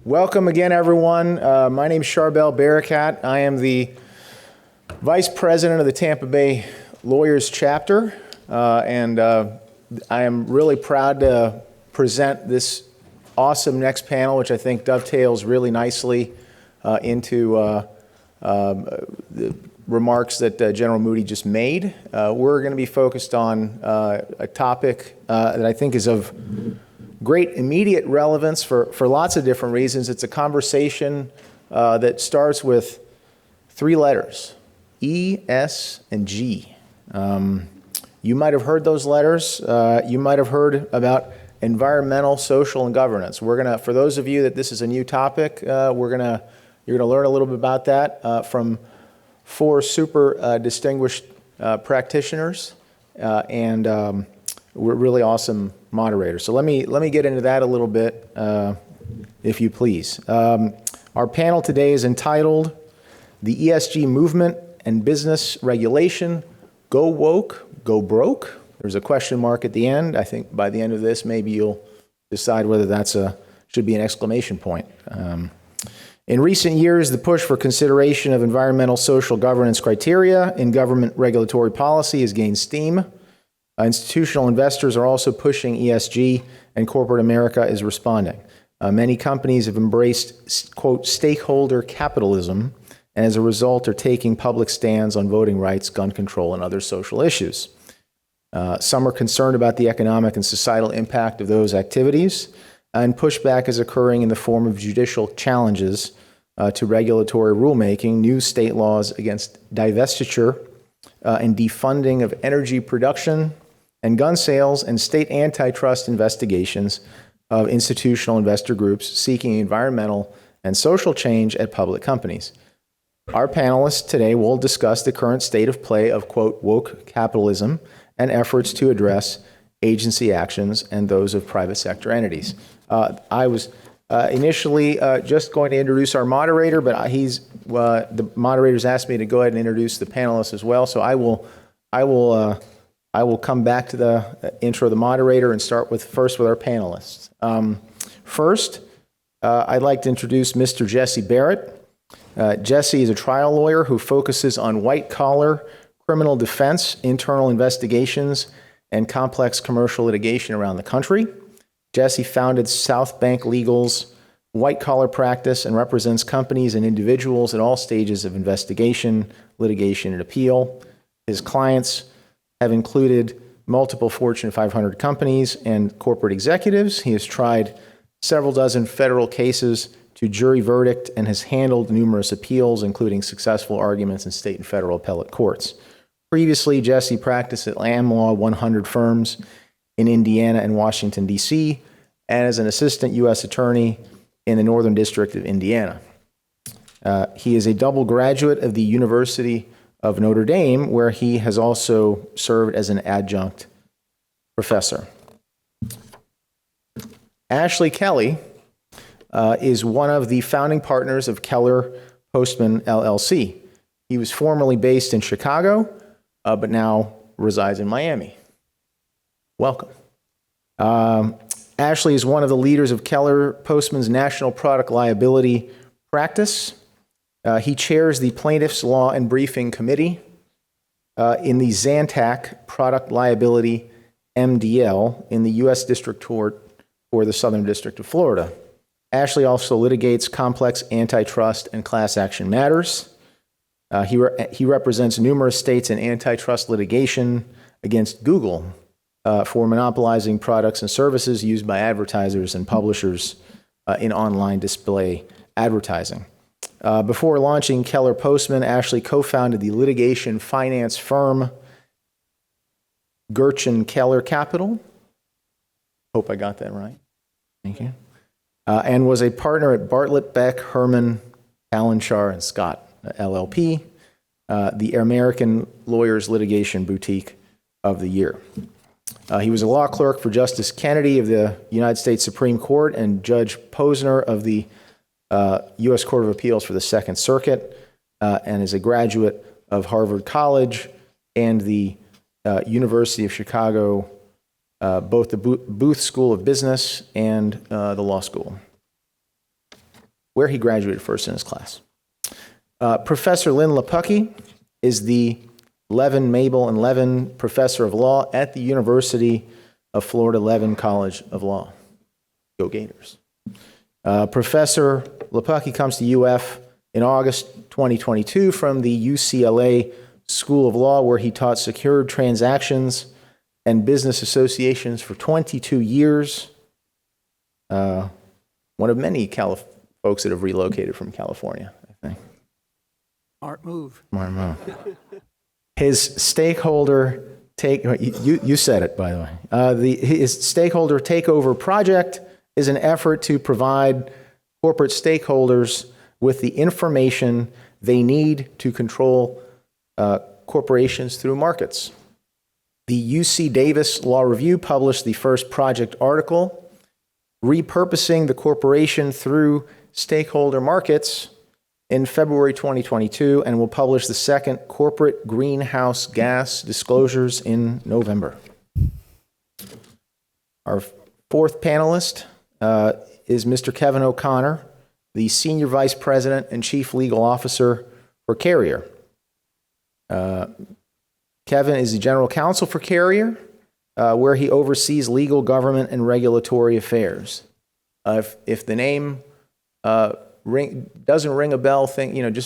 Welcome again, everyone. My name is Charbel Barakat. I am the Vice President of the Tampa Bay Lawyers Chapter, and I am really proud to present this awesome next panel, which I think dovetails really nicely into the remarks that General Moody just made. We're going to be focused on a topic that I think is of great immediate relevance for lots of different reasons. It's a conversation that starts with three letters, E, S, and G. You might have heard those letters. You might have heard about environmental, social, and governance. We're gonna, for those of you that this is a new topic, you're gonna learn a little bit about that from four super distinguished practitioners and we're really awesome moderators. So let me get into that a little bit, if you please. Our panel today is entitled "The ESG Movement and Business Regulation: Go Woke, Go Broke." There's a question mark at the end. I think by the end of this, maybe you'll decide whether should be an exclamation point. In recent years, the push for consideration of environmental social governance criteria in government regulatory policy has gained steam. Institutional investors are also pushing ESG, and corporate America is responding. Many companies have embraced, quote, stakeholder capitalism, and as a result are taking public stands on voting rights, gun control, and other social issues. Some are concerned about the economic and societal impact of those activities, and pushback is occurring in the form of judicial challenges to regulatory rulemaking, new state laws against divestiture and defunding of energy production and gun sales, and state antitrust investigations of institutional investor groups seeking environmental and social change at public companies. Our panelists today will discuss the current state of play of, quote, woke capitalism and efforts to address agency actions and those of private sector entities. I was initially just going to introduce our moderator, but the moderator's asked me to go ahead and introduce the panelists as well. So I will come back to the intro of the moderator and start first with our panelists. First, I'd like to introduce Mr. Jesse Barrett. Jesse is a trial lawyer who focuses on white-collar criminal defense, internal investigations, and complex commercial litigation around the country. Jesse founded South Bank Legal's white-collar practice and represents companies and individuals at all stages of investigation, litigation, and appeal. His clients have included multiple Fortune 500 companies and corporate executives. He has tried several dozen federal cases to jury verdict and has handled numerous appeals, including successful arguments in state and federal appellate courts. Previously, Jesse practiced at Am Law 100 firms in Indiana and Washington, D.C., and as an assistant U.S. attorney in the Northern District of Indiana. He is a double graduate of the University of Notre Dame, where he has also served as an adjunct professor. Ashley Kelly is one of the founding partners of Keller Postman LLC. He was formerly based in Chicago, but now resides in Miami. Welcome. Ashley is one of the leaders of Keller Postman's National Product Liability Practice. He chairs the Plaintiffs' Law and Briefing Committee in the Zantac Product Liability MDL in the U.S. District Court for the Southern District of Florida. Ashley also litigates complex antitrust and class action matters. He represents numerous states in antitrust litigation against Google for monopolizing products and services used by advertisers and publishers in online display advertising. Before launching Keller Postman, Ashley co-founded the litigation finance firm Gerchen Keller Capital. Hope I got that right. Thank you. And was a partner at Bartlett, Beck, Herman, Palanchar, and Scott, LLP, the American Lawyers Litigation Boutique of the Year. He was a law clerk for Justice Kennedy of the United States Supreme Court and Judge Posner of the U.S. Court of Appeals for the Second Circuit, and is a graduate of Harvard College and the University of Chicago, both the Booth School of Business and the law school. where he graduated first in his class. Professor Lynn Lepucki is the Levin, Mabel, and Levin Professor of Law at the University of Florida Levin College of Law. Go Gators. Professor Lepucki comes to UF in August 2022 from the UCLA School of Law, where he taught secured transactions and business associations for 22 years. One of many folks that have relocated from California, I think. Smart move. Smart move. His stakeholder you said it, by the way. His stakeholder takeover project is an effort to provide corporate stakeholders with the information they need to control corporations through markets. The UC Davis Law Review published the first project article, Repurposing the Corporation Through Stakeholder Markets, in February 2022, and will publish the second Corporate Greenhouse Gas Disclosures in November. Our fourth panelist is Mr. Kevin O'Connor, the Senior Vice President and Chief Legal Officer for Carrier. Kevin is the General Counsel for Carrier, where he oversees legal, government, and regulatory affairs. If the name doesn't ring a bell,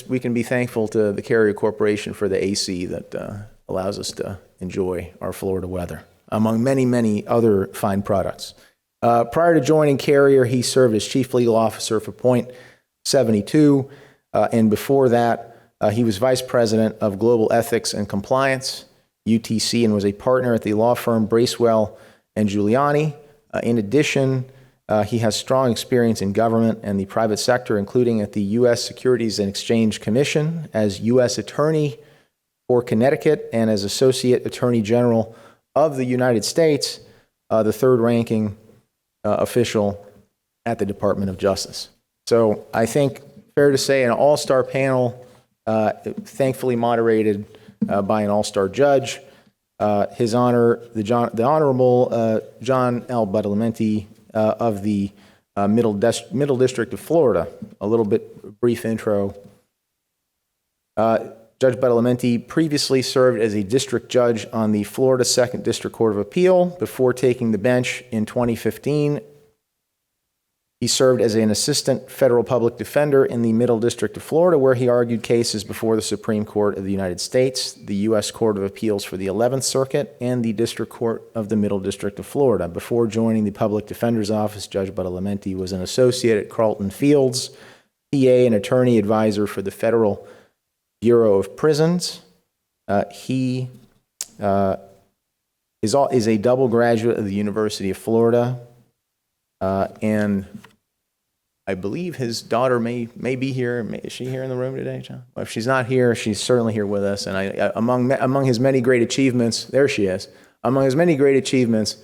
we can be thankful to the Carrier Corporation for the AC that allows us to enjoy our Florida weather, among many, many other fine products. Prior to joining Carrier, he served as Chief Legal Officer for Point 72, and before that, he was Vice President of Global Ethics and Compliance, UTC, and was a partner at the law firm Bracewell and Giuliani. In addition, he has strong experience in government and the private sector, including at the U.S. Securities and Exchange Commission as U.S. Attorney for Connecticut and as Associate Attorney General of the United States, the third-ranking official at the Department of Justice. So I think fair to say an all-star panel, thankfully moderated by an all-star judge. His Honor, the Honorable John L. Badalamenti of the Middle District of Florida. A little bit brief intro. Judge Badalamenti previously served as a district judge on the Florida 2nd District Court of Appeal before taking the bench in 2015. He served as an assistant federal public defender in the Middle District of Florida, where he argued cases before the Supreme Court of the United States, the U.S. Court of Appeals for the 11th Circuit, and the District Court of the Middle District of Florida. Before joining the Public Defender's Office, Judge Badalamenti was an associate at Carlton Fields, PA, and attorney advisor for the Federal Bureau of Prisons. He is a double graduate of the University of Florida, and I believe his daughter may be here. Is she here in the room today, John? Well, if she's not here, she's certainly here with us. And among his many great achievements, there she is. Among his many great achievements,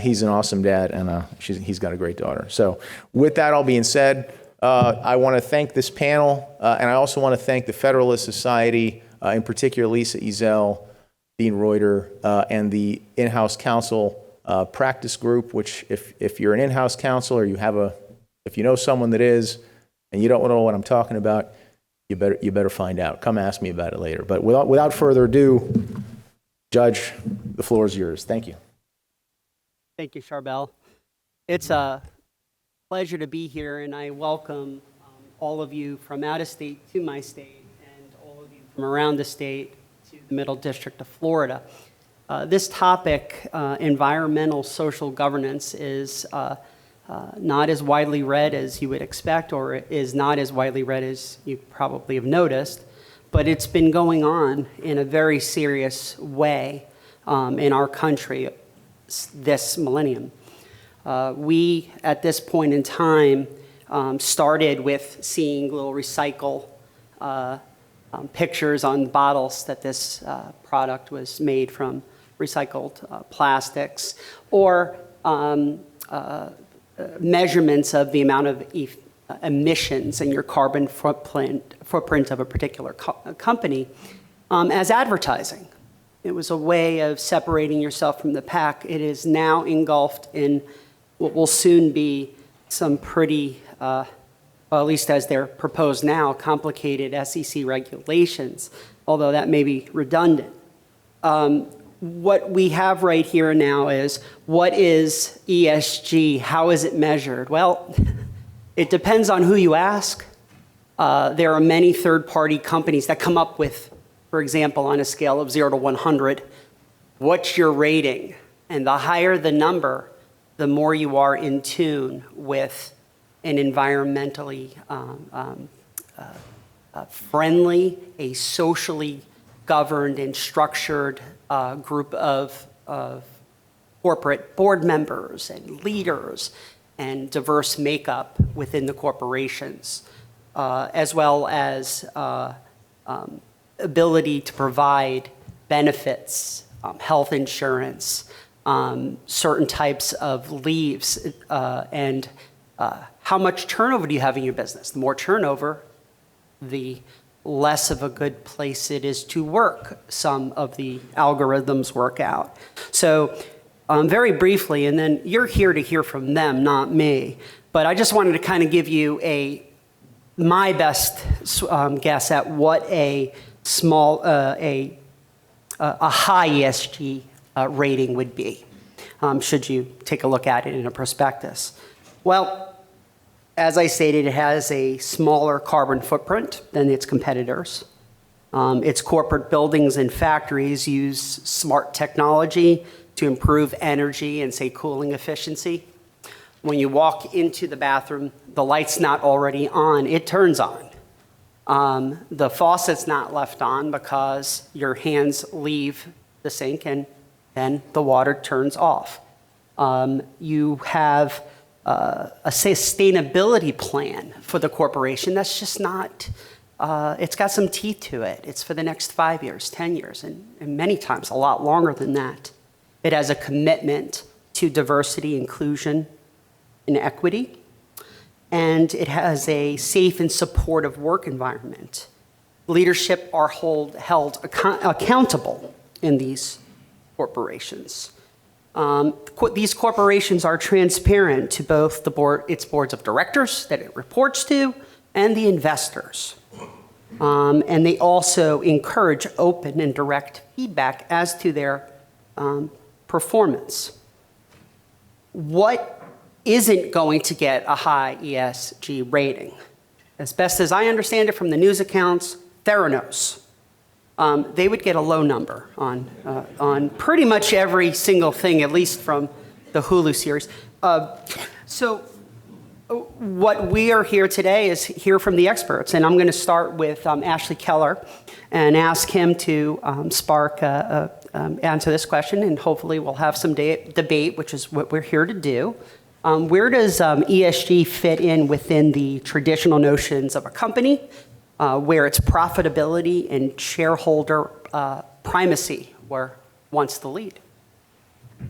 he's an awesome dad, and he's got a great daughter. So with that all being said, I want to thank this panel, and I also want to thank the Federalist Society, in particular Lisa Ezel, Dean Reuter, and the in-house counsel practice group, which if you're an in-house counsel or if you know someone that is, and you don't know what I'm talking about, you better find out. Come ask me about it later. But without further ado, Judge, the floor is yours. Thank you. Thank you, Charbel. It's a pleasure to be here, and I welcome all of you from out of state to my state, and all of you from around the state to the Middle District of Florida. This topic, environmental social governance, is not as widely read as you would expect, or is not as widely read as you probably have noticed, but it's been going on in a very serious way in our country this millennium. We, at this point in time, started with seeing little recycle pictures on bottles that this product was made from recycled plastics, or measurements of the amount of emissions and your carbon footprint of a particular company as advertising. It was a way of separating yourself from the pack. It is now engulfed in what will soon be some pretty well, at least as they're proposed now, complicated SEC regulations, although that may be redundant. What we have right here now is, what is ESG? How is it measured? Well, it depends on who you ask. There are many third-party companies that come up with, for example, on a scale of 0 to 100, what's your rating? And the higher the number, the more you are in tune with an environmentally friendly, a socially governed and structured group of corporate board members and leaders and diverse makeup within the corporations, as well as ability to provide benefits, health insurance, certain types of leaves, and how much turnover do you have in your business? The more turnover, the less of a good place it is to work, some of the algorithms work out. So very briefly, and then you're here to hear from them, not me, but I just wanted to kind of give you my best guess at what a high ESG rating would be, should you take a look at it in a prospectus. Well, as I stated, it has a smaller carbon footprint than its competitors. Its corporate buildings and factories use smart technology to improve energy and, say, cooling efficiency. When you walk into the bathroom, the light's not already on, it turns on. The faucet's not left on because your hands leave the sink and then the water turns off. You have a sustainability plan for the corporation that's just not, it's got some teeth to it. It's for the next 5 years, 10 years, and many times a lot longer than that. It has a commitment to diversity, inclusion, and equity. And it has a safe and supportive work environment. Leadership are held accountable in these corporations. These corporations are transparent to both its boards of directors that it reports to and the investors. And they also encourage open and direct feedback as to their performance. What isn't going to get a high ESG rating? As best as I understand it from the news accounts, Theranos. They would get a low number on pretty much every single thing, at least from the Hulu series. So what we are here today is hear from the experts, and I'm going to start with Ashley Keller and ask him to answer this question, and hopefully we'll have some debate, which is what we're here to do. Where does ESG fit in within the traditional notions of a company, where its profitability and shareholder primacy were once the lead?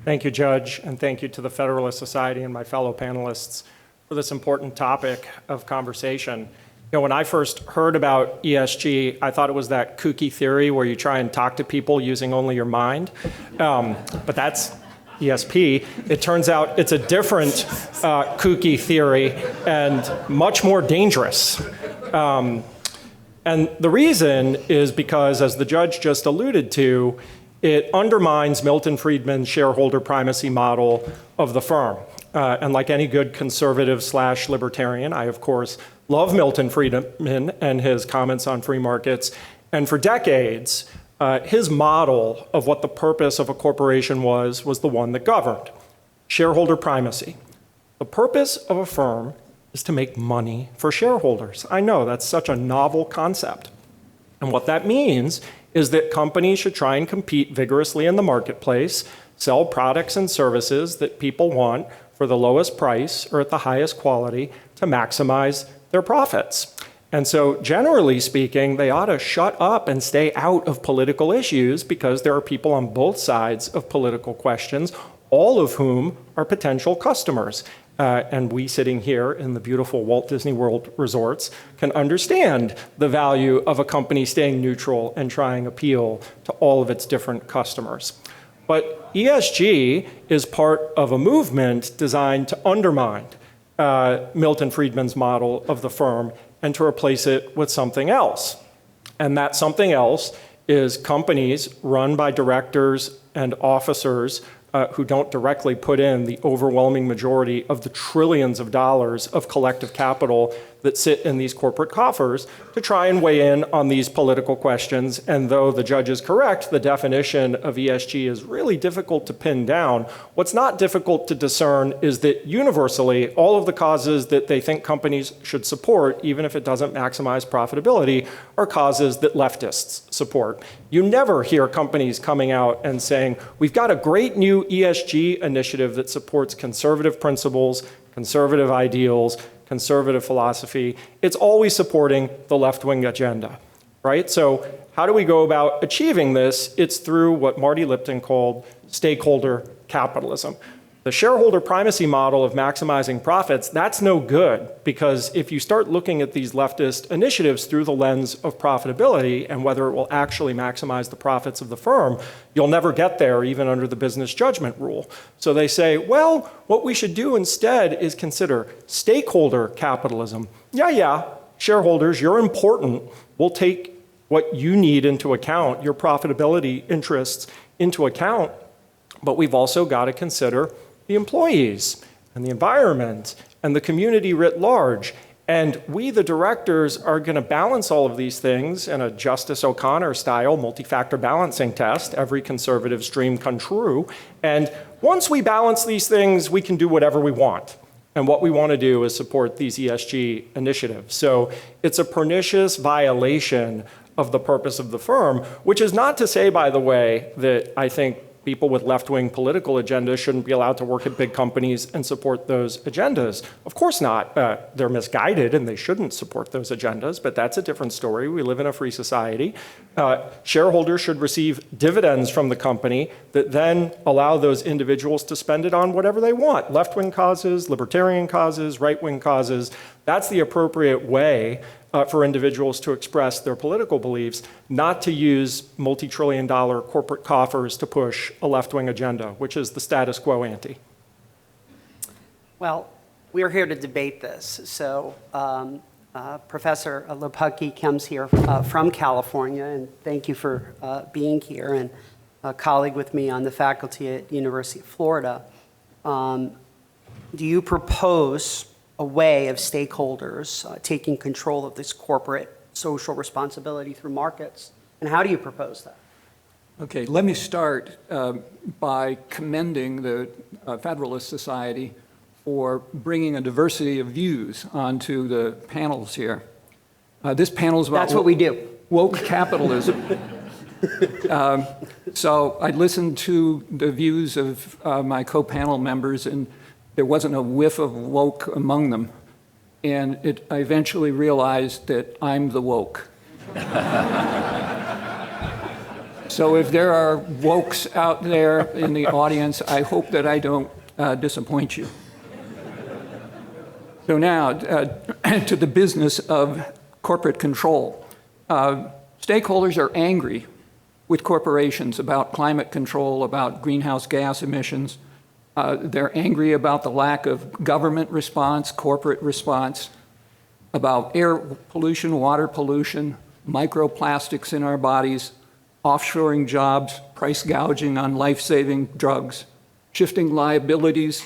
Thank you, Judge, and thank you to the Federalist Society and my fellow panelists for this important topic of conversation. You know, when I first heard about ESG, I thought it was that kooky theory where you try and talk to people using only your mind, but that's ESP. It turns out it's a different kooky theory and much more dangerous. And the reason is because, as the judge just alluded to, it undermines Milton Friedman's shareholder primacy model of the firm. And like any good conservative/libertarian, I, of course, love Milton Friedman and his comments on free markets. And for decades, his model of what the purpose of a corporation was the one that governed: shareholder primacy. The purpose of a firm is to make money for shareholders. I know that's such a novel concept. And what that means is that companies should try and compete vigorously in the marketplace, sell products and services that people want for the lowest price or at the highest quality to maximize their profits. And so generally speaking, they ought to shut up and stay out of political issues because there are people on both sides of political questions, all of whom are potential customers. And we sitting here in the beautiful Walt Disney World resorts can understand the value of a company staying neutral and trying appeal to all of its different customers. But ESG is part of a movement designed to undermine Milton Friedman's model of the firm and to replace it with something else. And that something else is companies run by directors and officers who don't directly put in the overwhelming majority of the trillions of dollars of collective capital that sit in these corporate coffers to try and weigh in on these political questions. And though the judge is correct, the definition of ESG is really difficult to pin down. What's not difficult to discern is that universally, all of the causes that they think companies should support, even if it doesn't maximize profitability, are causes that leftists support. You never hear companies coming out and saying, we've got a great new ESG initiative that supports conservative principles, conservative ideals, conservative philosophy. It's always supporting the left-wing agenda, right? So how do we go about achieving this? It's through what Marty Lipton called stakeholder capitalism. The shareholder primacy model of maximizing profits, that's no good, because if you start looking at these leftist initiatives through the lens of profitability and whether it will actually maximize the profits of the firm, you'll never get there even under the business judgment rule. So they say, well, what we should do instead is consider stakeholder capitalism. Yeah, shareholders, you're important. We'll take what you need into account, your profitability interests into account, but we've also got to consider the employees and the environment and the community writ large. And we, the directors, are going to balance all of these things in a Justice O'Connor style multi-factor balancing test. Every conservative's dream come true. And once we balance these things, we can do whatever we want. And what we want to do is support these ESG initiatives. So it's a pernicious violation of the purpose of the firm, which is not to say, by the way, that I think people with left-wing political agendas shouldn't be allowed to work at big companies and support those agendas. Of course not. They're misguided and they shouldn't support those agendas, but that's a different story. We live in a free society. Shareholders should receive dividends from the company that then allow those individuals to spend it on whatever they want. Left-wing causes, libertarian causes, right-wing causes. That's the appropriate way for individuals to express their political beliefs, not to use multi-trillion-dollar corporate coffers to push a left-wing agenda, which is the status quo ante. Well, we're here to debate this. So Professor Leputky comes here from California, and thank you for being here, and a colleague with me on the faculty at University of Florida. Do you propose a way of stakeholders taking control of this corporate social responsibility through markets? And how do you propose that? Okay, let me start by commending the Federalist Society for bringing a diversity of views onto the panels here. This panel is about That's what we do. Woke capitalism. So I listened to the views of my co-panel members, and there wasn't a whiff of woke among them. And I eventually realized that I'm the woke. So if there are wokes out there in the audience, I hope that I don't disappoint you. So now, to the business of corporate control. Stakeholders are angry with corporations about climate control, about greenhouse gas emissions. They're angry about the lack of government response, corporate response, about air pollution, water pollution, microplastics in our bodies, offshoring jobs, price gouging on life-saving drugs, shifting liabilities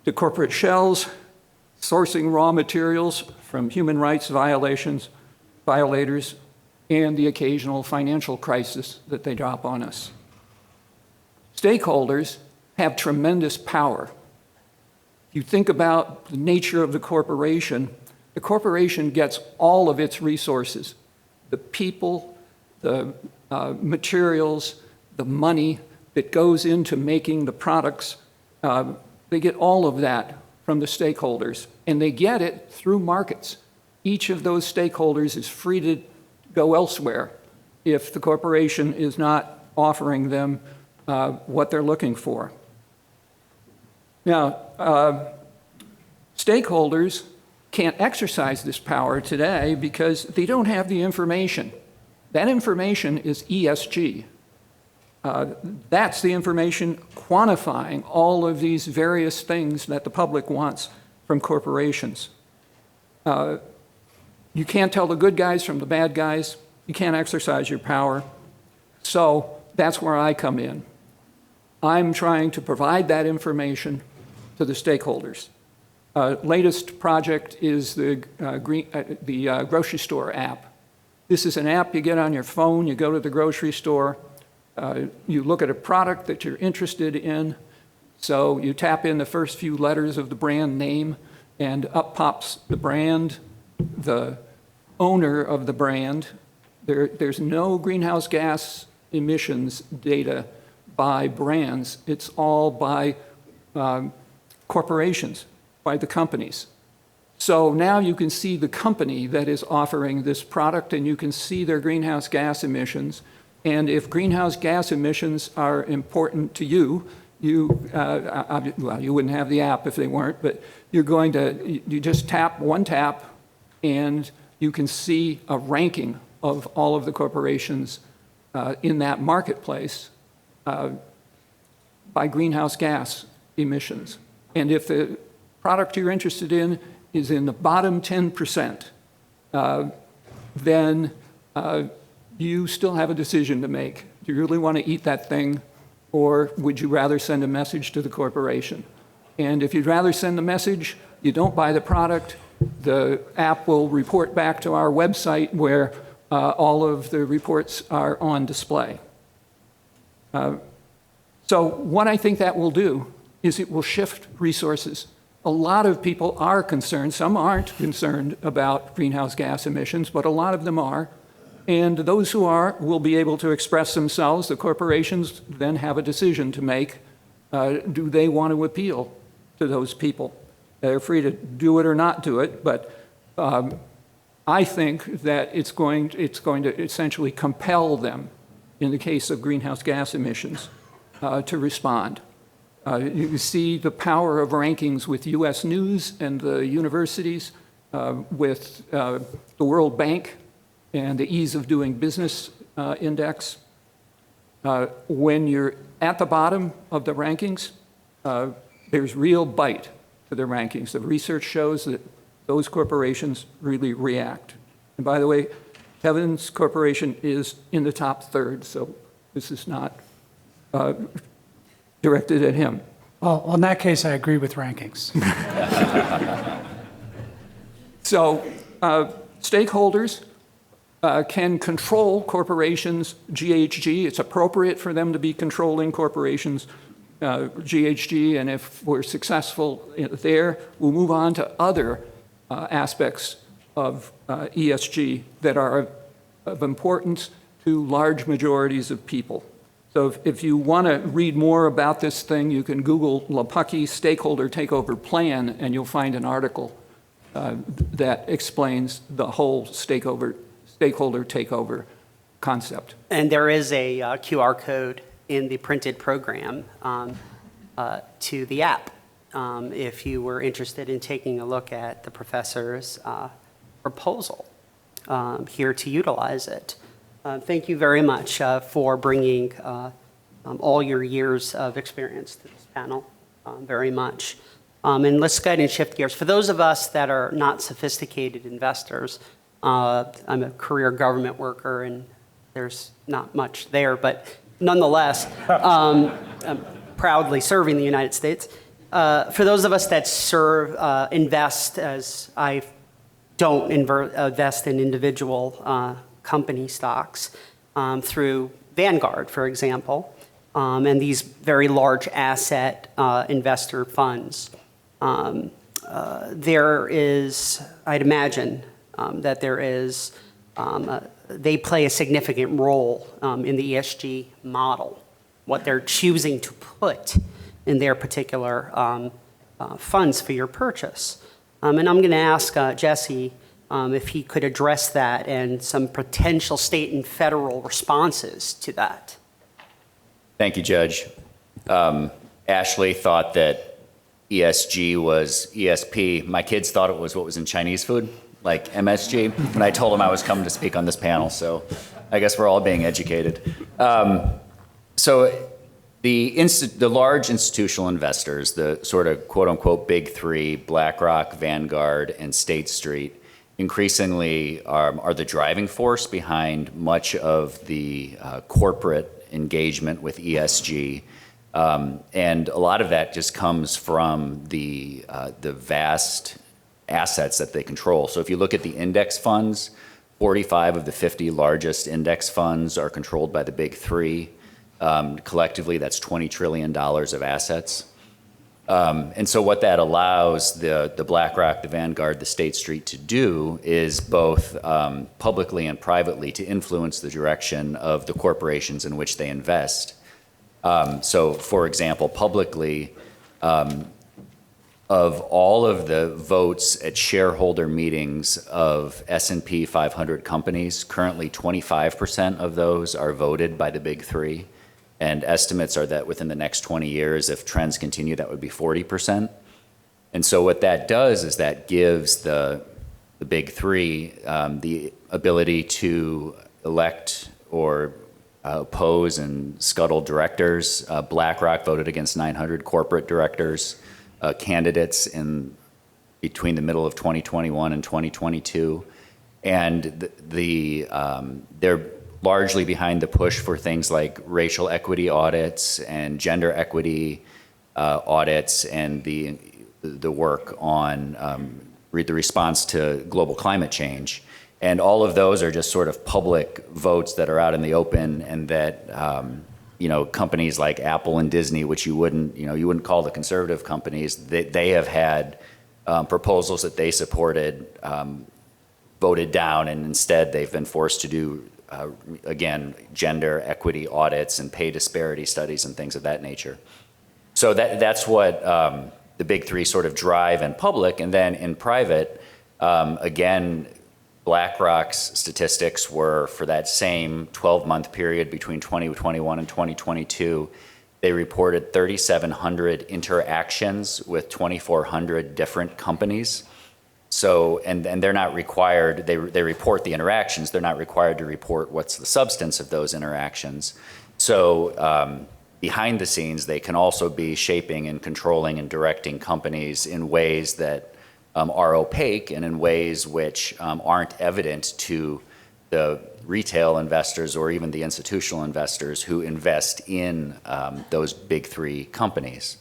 to corporate shells, sourcing raw materials from human rights violators, and the occasional financial crisis that they drop on us. Stakeholders have tremendous power. If you think about the nature of the corporation gets all of its resources, the people, the materials, the money that goes into making the products. They get all of that from the stakeholders, and they get it through markets. Each of those stakeholders is free to go elsewhere if the corporation is not offering them what they're looking for. Now, stakeholders can't exercise this power today because they don't have the information. That information is ESG. That's the information quantifying all of these various things that the public wants from corporations. You can't tell the good guys from the bad guys. You can't exercise your power. So that's where I come in. I'm trying to provide that information to the stakeholders. Latest project is the grocery store app. This is an app you get on your phone. You go to the grocery store. You look at a product that you're interested in. So you tap in the first few letters of the brand name, and up pops the brand, the owner of the brand. There's no greenhouse gas emissions data by brands. It's all by corporations, by the companies. So now you can see the company that is offering this product, and you can see their greenhouse gas emissions. And if greenhouse gas emissions are important to you, well, you wouldn't have the app if they weren't, but you just tap one tap, and you can see a ranking of all of the corporations in that marketplace by greenhouse gas emissions. And if the product you're interested in is in the bottom 10%, then you still have a decision to make. Do you really want to eat that thing, or would you rather send a message to the corporation? And if you'd rather send the message, you don't buy the product. The app will report back to our website where all of the reports are on display. So what I think that will do is it will shift resources. A lot of people are concerned. Some aren't concerned about greenhouse gas emissions, but a lot of them are. And those who are will be able to express themselves. The corporations then have a decision to make. Do they want to appeal to those people? They're free to do it or not do it, but I think that it's going to essentially compel them, in the case of greenhouse gas emissions, to respond. You see the power of rankings with U.S. News and the universities, with the World Bank and the Ease of Doing Business Index. When you're at the bottom of the rankings, there's real bite to the rankings. The research shows that those corporations really react. And by the way, Kevin's corporation is in the top third, so this is not directed at him. Well, in that case, I agree with rankings. So stakeholders can control corporations' GHG. It's appropriate for them to be controlling corporations' GHG, and if we're successful there, we'll move on to other aspects of ESG that are of importance to large majorities of people. So if you want to read more about this thing, you can Google Lapucky Stakeholder Takeover Plan, and you'll find an article that explains the whole stakeholder takeover concept. And there is a QR code in the printed program to the app if you were interested in taking a look at the professor's proposal here to utilize it. Thank you very much for bringing all your years of experience to this panel, very much. And let's go ahead and shift gears. For those of us that are not sophisticated investors, I'm a career government worker and there's not much there, but nonetheless, I'm proudly serving the United States. For those of us that invest, as I don't invest in individual company stocks, through Vanguard, for example, and these very large asset investor funds. There is, I'd imagine, that there is, they play a significant role in the ESG model, what they're choosing to put in their particular funds for your purchase. And I'm going to ask Jesse if he could address that and some potential state and federal responses to that. Thank you, Judge. Ashley thought that ESG was ESP. My kids thought it was what was in Chinese food, like MSG, when I told them I was coming to speak on this panel, so I guess we're all being educated. So The large institutional investors, the sort of quote-unquote big three, BlackRock, Vanguard, and State Street, increasingly are the driving force behind much of the corporate engagement with ESG. And a lot of that just comes from the vast assets that they control. So if you look at the index funds, 45 of the 50 largest index funds are controlled by the big three. Collectively, that's $20 trillion of assets. And so what that allows the BlackRock, the Vanguard, the State Street to do is both publicly and privately to influence the direction of the corporations in which they invest. So, for example, publicly, of all of the votes at shareholder meetings of S&P 500 companies, currently 25% of those are voted by the big three. And estimates are that within the next 20 years, if trends continue, that would be 40%. And so what that does is that gives the big three the ability to elect or oppose and scuttle directors. BlackRock voted against 900 corporate directors, candidates in between the middle of 2021 and 2022. And they're largely behind the push for things like racial equity audits and gender equity audits and the work on the response to global climate change. And all of those are just sort of public votes that are out in the open, and that companies like Apple and Disney, which you wouldn't call the conservative companies, they have had proposals that they supported voted down, and instead they've been forced to do again, gender equity audits and pay disparity studies and things of that nature. So that's what the big three sort of drive in public. And then in private, again, BlackRock's statistics were for that same 12-month period between 2021 and 2022, they reported 3,700 interactions with 2,400 different companies. So, and they're not required, they report the interactions, they're not required to report what's the substance of those interactions. So behind the scenes, they can also be shaping and controlling and directing companies in ways that are opaque and in ways which aren't evident to the retail investors or even the institutional investors who invest in those big three companies.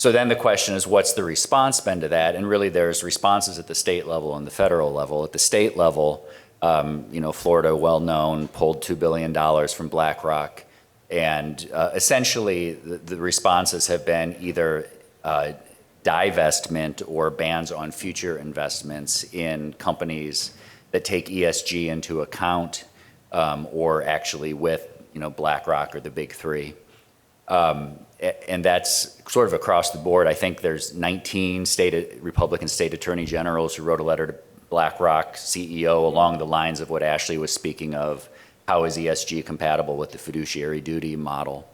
So then the question is, what's the response been to that? And really there's responses at the state level and the federal level. At the state level, Florida, well-known, pulled $2 billion from BlackRock. And essentially the responses have been either divestment or bans on future investments in companies that take ESG into account, or actually with BlackRock or the big three. And that's sort of across the board. I think there's 19 Republican state attorney generals who wrote a letter to BlackRock CEO along the lines of what Ashley was speaking of. How is ESG compatible with the fiduciary duty model?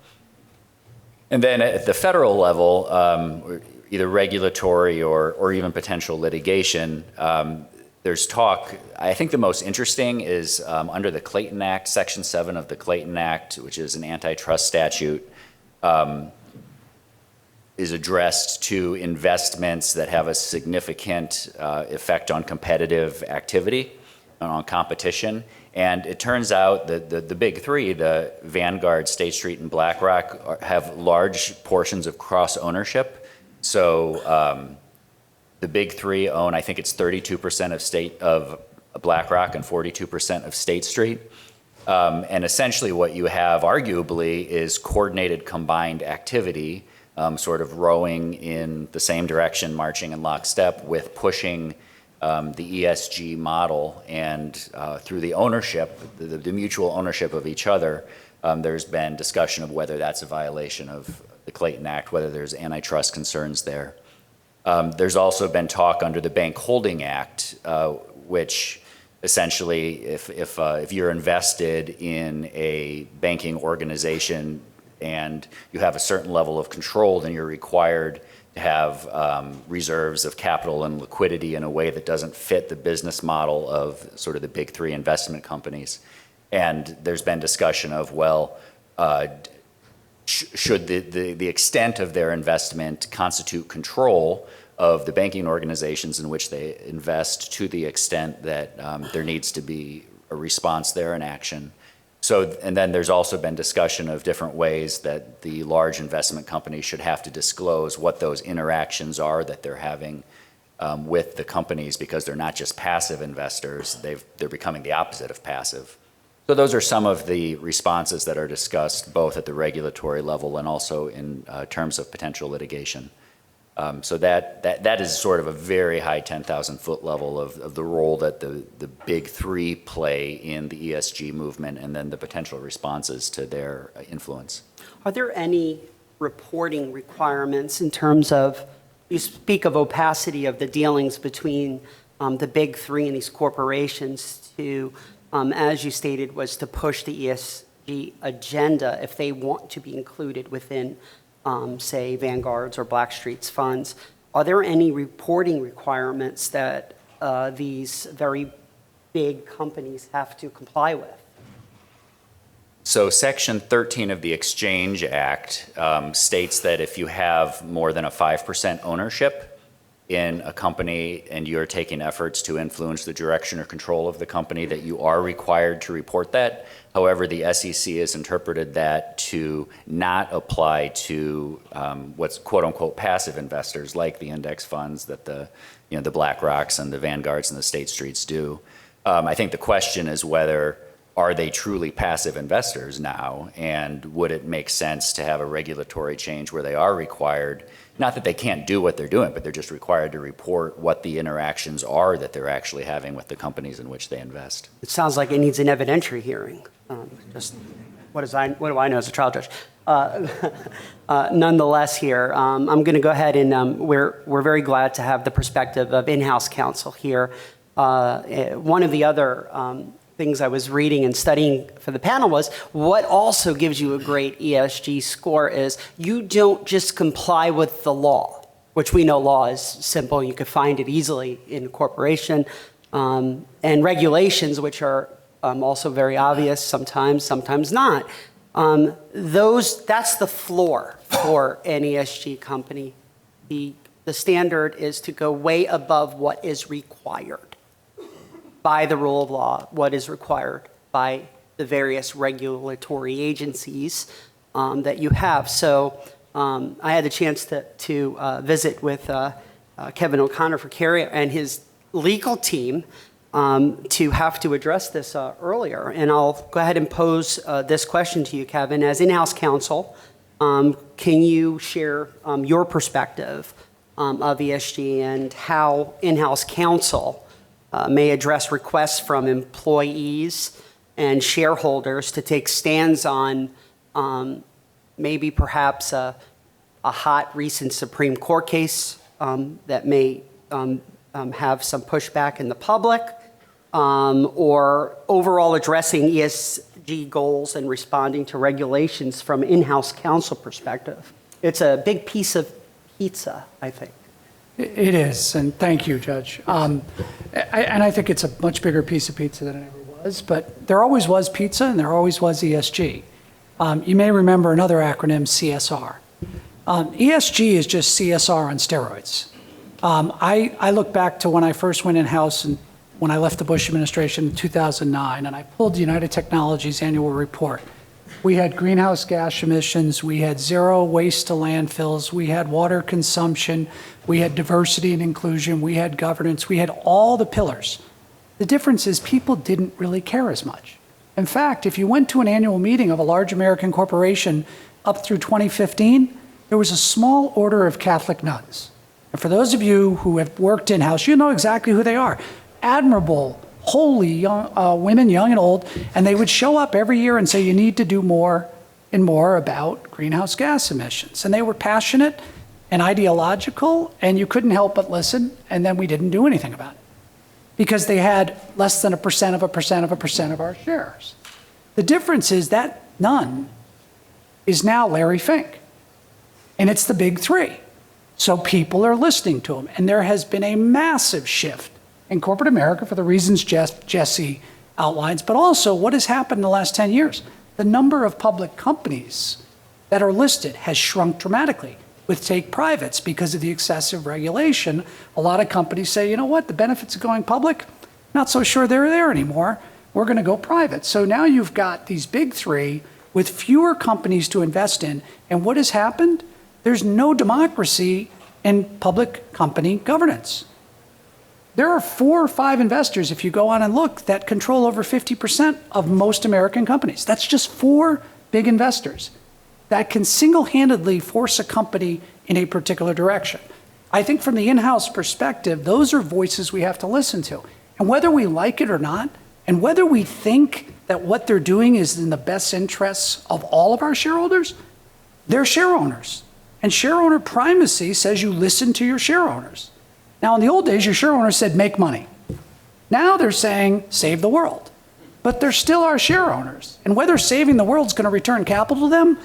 And then at the federal level, either regulatory or even potential litigation, there's talk. I think the most interesting is under the Clayton Act, Section 7 of the Clayton Act, which is an antitrust statute, is addressed to investments that have a significant effect on competitive activity, on competition. And it turns out that the big three, the Vanguard, State Street, and BlackRock, have large portions of cross-ownership. So the big three own, I think it's 32% of BlackRock and 42% of State Street. And essentially what you have arguably is coordinated combined activity, sort of rowing in the same direction, marching in lockstep with pushing the ESG model, and through the ownership, the mutual ownership of each other, there's been discussion of whether that's a violation of the Clayton Act, whether there's antitrust concerns there. There's also been talk under the Bank Holding Act, which essentially, if you're invested in a banking organization and you have a certain level of control, then you're required to have reserves of capital and liquidity in a way that doesn't fit the business model of sort of the big three investment companies. And there's been discussion of, well, should the extent of their investment constitute control of the banking organizations in which they invest to the extent that there needs to be a response there in action. So, and then there's also been discussion of different ways that the large investment companies should have to disclose what those interactions are that they're having with the companies, because they're not just passive investors, they're becoming the opposite of passive. So those are some of the responses that are discussed both at the regulatory level and also in terms of potential litigation. So that is sort of a very high 10,000-foot level of the role that the big three play in the ESG movement, and then the potential responses to their influence. Are there any reporting requirements in terms of, you speak of opacity of the dealings between the big three and these corporations to, as you stated, was to push the ESG agenda if they want to be included within say, Vanguard's or Blackstreet's funds. Are there any reporting requirements that these very big companies have to comply with? So Section 13 of the Exchange Act states that if you have more than a 5% ownership in a company and you're taking efforts to influence the direction or control of the company, that you are required to report that. However, the SEC has interpreted that to not apply to what's quote unquote passive investors, like the index funds that the BlackRocks and the Vanguards and the State Streets do. I think the question is whether are they truly passive investors now, and would it make sense to have a regulatory change where they are required, not that they can't do what they're doing, but they're just required to report what the interactions are that they're actually having with the companies in which they invest. It sounds like it needs an evidentiary hearing. Just what do I know as a trial judge? Nonetheless, here I'm going to go ahead and we're very glad to have the perspective of in-house counsel here. One of the other things I was reading and studying for the panel was what also gives you a great ESG score is you don't just comply with the law, which we know law is simple. You can find it easily in a corporation, and regulations, which are also very obvious sometimes not. That's the floor for an ESG company. The standard is to go way above what is required by the rule of law, what is required by the various regulatory agencies that you have. So I had the chance to visit with Kevin O'Connor for Carrier and his legal team to have to address this earlier. And I'll go ahead and pose this question to you, Kevin. As in-house counsel, can you share your perspective of ESG and how in-house counsel may address requests from employees and shareholders to take stands on maybe perhaps a hot recent Supreme Court case that may have some pushback in the public, or overall addressing ESG goals and responding to regulations from in-house counsel perspective? It's a big piece of pizza, I think. It is, and thank you, Judge. And I think it's a much bigger piece of pizza than it ever was, but there always was pizza and there always was ESG. You may remember another acronym, CSR. ESG is just CSR on steroids. I look back to when I first went in-house and when I left the Bush administration in 2009, and I pulled United Technologies' annual report. We had greenhouse gas emissions, we had zero waste to landfills, we had water consumption, we had diversity and inclusion, we had governance, we had all the pillars. The difference is people didn't really care as much. In fact, if you went to an annual meeting of a large American corporation up through 2015, there was a small order of Catholic nuns. And for those of you who have worked in-house, you know exactly who they are. Admirable, holy young, women, young and old, and they would show up every year and say, you need to do more and more about greenhouse gas emissions. And they were passionate and ideological, and you couldn't help but listen, and then we didn't do anything about it because they had less than 1% of our shares. The difference is that nun is now Larry Fink, and it's the big three. So people are listening to him, and there has been a massive shift in corporate America for the reasons Jesse outlines, but also what has happened in the last 10 years. The number of public companies that are listed has shrunk dramatically with take privates because of the excessive regulation. A lot of companies say, you know what, the benefits of going public, not so sure they're there anymore. We're going to go private. So now you've got these big three with fewer companies to invest in. And what has happened? There's no democracy in public company governance. There are 4 or 5 investors, if you go on and look, that control over 50% of most American companies. That's just 4 big investors that can single-handedly force a company in a particular direction. I think from the in-house perspective, those are voices we have to listen to. And whether we like it or not, and whether we think that what they're doing is in the best interests of all of our shareholders, they're share owners. And share owner primacy says you listen to your share owners. Now, in the old days, your share owners said make money. Now they're saying save the world. But they're still our share owners. And whether saving the world is going to return capital to them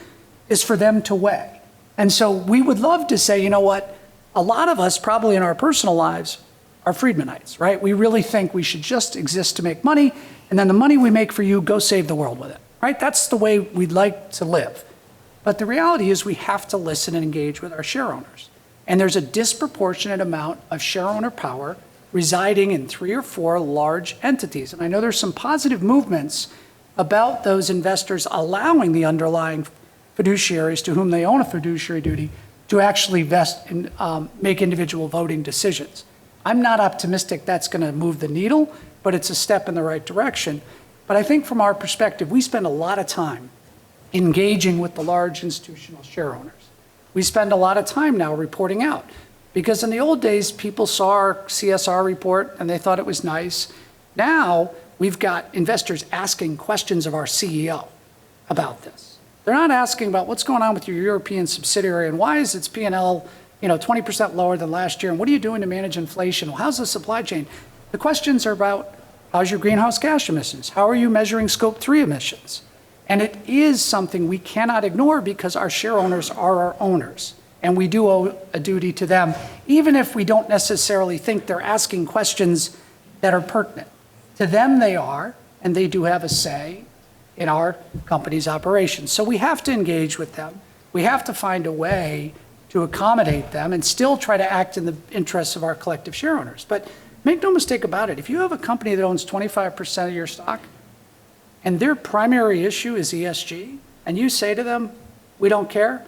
is for them to weigh. And so we would love to say, you know what, a lot of us probably in our personal lives are Friedmanites, right? We really think we should just exist to make money, and then the money we make for you, go save the world with it, right? That's the way we'd like to live. But the reality is we have to listen and engage with our share owners. And there's a disproportionate amount of share owner power residing in 3 or 4 large entities. And I know there's some positive movements about those investors allowing the underlying fiduciaries to whom they own a fiduciary duty to actually vest and make individual voting decisions. I'm not optimistic that's going to move the needle, but it's a step in the right direction. But I think from our perspective, we spend a lot of time engaging with the large institutional share owners. We spend a lot of time now reporting out, because in the old days, people saw our CSR report and they thought it was nice. Now we've got investors asking questions of our CEO about this. They're not asking about what's going on with your European subsidiary and why is its P&L 20% lower than last year, and what are you doing to manage inflation? Well, how's the supply chain? The questions are about how's your greenhouse gas emissions? How are you measuring scope 3 emissions? And it is something we cannot ignore because our share owners are our owners, and we do owe a duty to them, even if we don't necessarily think they're asking questions that are pertinent. To them they are, and they do have a say in our company's operations. So we have to engage with them. We have to find a way to accommodate them and still try to act in the interests of our collective share owners. But make no mistake about it, if you have a company that owns 25% of your stock and their primary issue is ESG, and you say to them, we don't care,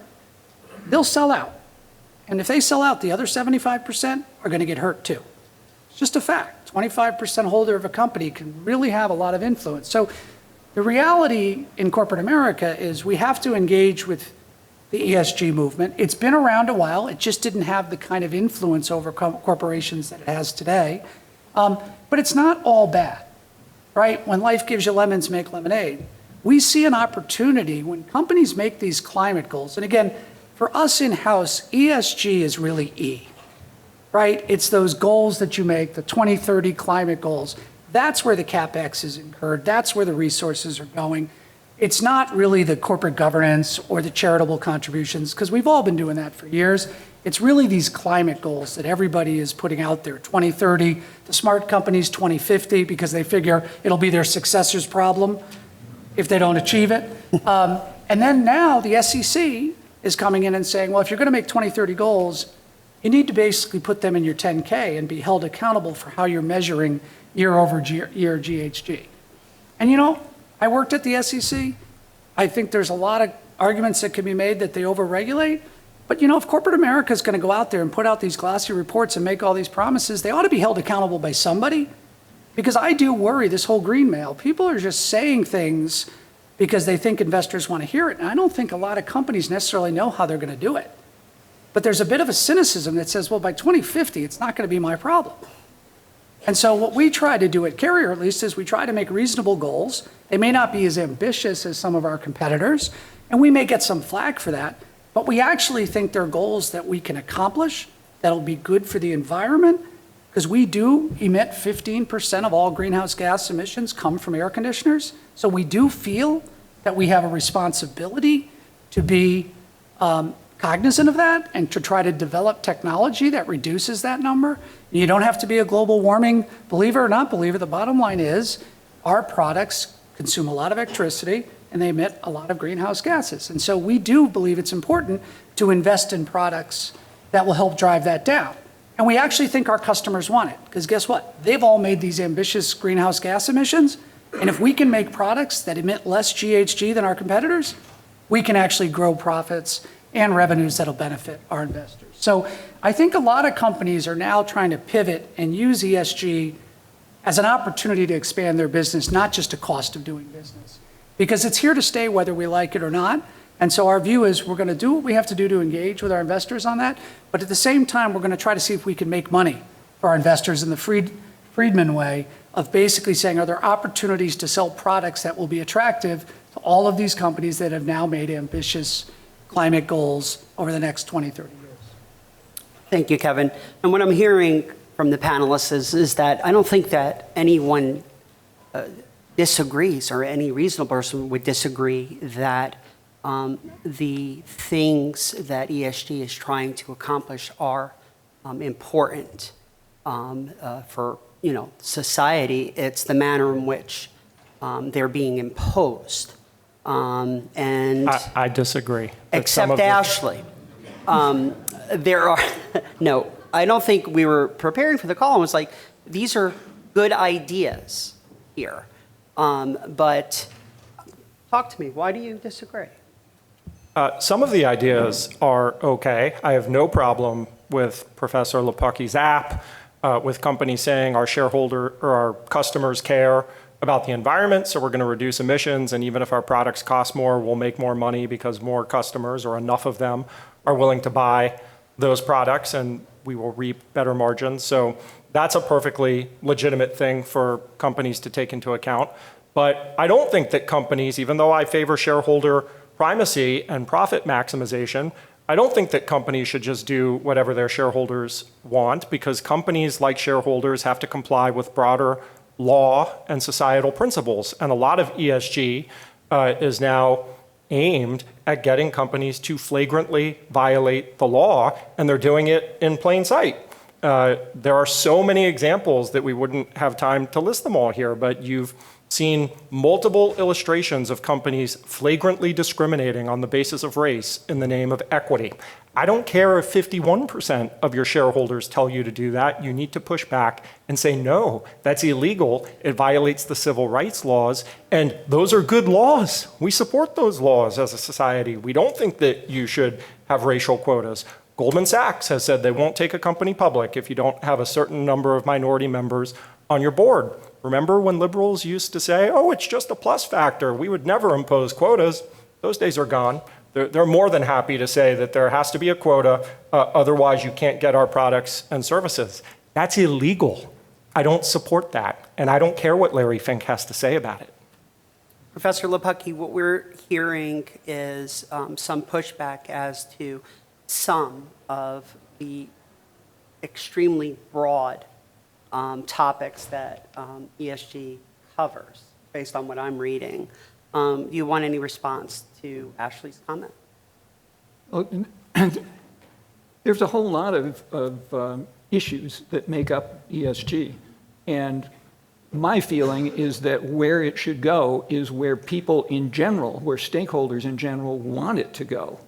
they'll sell out. And if they sell out, the other 75% are going to get hurt too. It's just a fact. 25% holder of a company can really have a lot of influence. So the reality in corporate America is we have to engage with the ESG movement. It's been around a while. It just didn't have the kind of influence over corporations that it has today. But it's not all bad, right? When life gives you lemons, make lemonade. We see an opportunity when companies make these climate goals. And again, for us in-house, ESG is really E, right? It's those goals that you make, the 2030 climate goals. That's where the CapEx is incurred. That's where the resources are going. It's not really the corporate governance or the charitable contributions, because we've all been doing that for years. It's really these climate goals that everybody is putting out there, 2030, the smart companies 2050, because they figure it'll be their successor's problem if they don't achieve it. And then now the SEC is coming in and saying, well, if you're going to make 2030 goals, you need to basically put them in your 10K and be held accountable for how you're measuring year over year GHG. And I worked at the SEC. I think there's a lot of arguments that can be made that they overregulate. But if corporate America is going to go out there and put out these glossy reports and make all these promises, they ought to be held accountable by somebody. Because I do worry this whole green mail. People are just saying things because they think investors want to hear it. And I don't think a lot of companies necessarily know how they're going to do it. But there's a bit of a cynicism that says, well, by 2050, it's not going to be my problem. And so what we try to do at Carrier, at least, is we try to make reasonable goals. They may not be as ambitious as some of our competitors, and we may get some flack for that, but we actually think they're goals that we can accomplish, that'll be good for the environment, because we do emit 15% of all greenhouse gas emissions come from air conditioners. So we do feel that we have a responsibility to be cognizant of that and to try to develop technology that reduces that number. You don't have to be a global warming believer or not believer. The bottom line is our products consume a lot of electricity. and they emit a lot of greenhouse gases. And so we do believe it's important to invest in products that will help drive that down. And we actually think our customers want it, because guess what? They've all made these ambitious greenhouse gas emissions, and if we can make products that emit less GHG than our competitors, we can actually grow profits and revenues that'll benefit our investors. So I think a lot of companies are now trying to pivot and use ESG as an opportunity to expand their business, not just a cost of doing business, because it's here to stay whether we like it or not. And so our view is we're going to do what we have to do to engage with our investors on that, but at the same time, we're going to try to see if we can make money for our investors in the Friedman way of basically saying, are there opportunities to sell products that will be attractive to all of these companies that have now made ambitious climate goals over the next 20, 30 years? Thank you, Kevin. And what I'm hearing from the panelists is that I don't think that anyone disagrees, or any reasonable person would disagree, that the things that ESG is trying to accomplish are important for society. It's the manner in which they're being imposed. And I disagree. Except Ashley. There are, no, I don't think we were preparing for the call. It was like, these are good ideas here. But talk to me, why do you disagree? Some of the ideas are okay. I have no problem with Professor Lepucki's app, with companies saying our shareholder or our customers care about the environment, so we're going to reduce emissions, and even if our products cost more, we'll make more money because more customers, or enough of them, are willing to buy those products, and we will reap better margins. So that's a perfectly legitimate thing for companies to take into account. But I don't think that companies, even though I favor shareholder primacy and profit maximization, I don't think that companies should just do whatever their shareholders want, because companies, like shareholders, have to comply with broader law and societal principles. And a lot of ESG is now aimed at getting companies to flagrantly violate the law, and they're doing it in plain sight. There are so many examples that we wouldn't have time to list them all here, but you've seen multiple illustrations of companies flagrantly discriminating on the basis of race in the name of equity. I don't care if 51% of your shareholders tell you to do that. You need to push back and say, no, that's illegal. It violates the civil rights laws. And those are good laws. We support those laws as a society. We don't think that you should have racial quotas. Goldman Sachs has said they won't take a company public if you don't have a certain number of minority members on your board. Remember when liberals used to say, oh, it's just a plus factor, we would never impose quotas? Those days are gone. They're more than happy to say that there has to be a quota, otherwise you can't get our products and services. That's illegal. I don't support that, and I don't care what Larry Fink has to say about it. Professor Lepucki, what we're hearing is some pushback as to some of the extremely broad topics that ESG covers, based on what I'm reading. Do you want any response to Ashley's comment? Well, there's a whole lot of issues that make up ESG. And my feeling is that where it should go is where people in general, where stakeholders in general want it to go.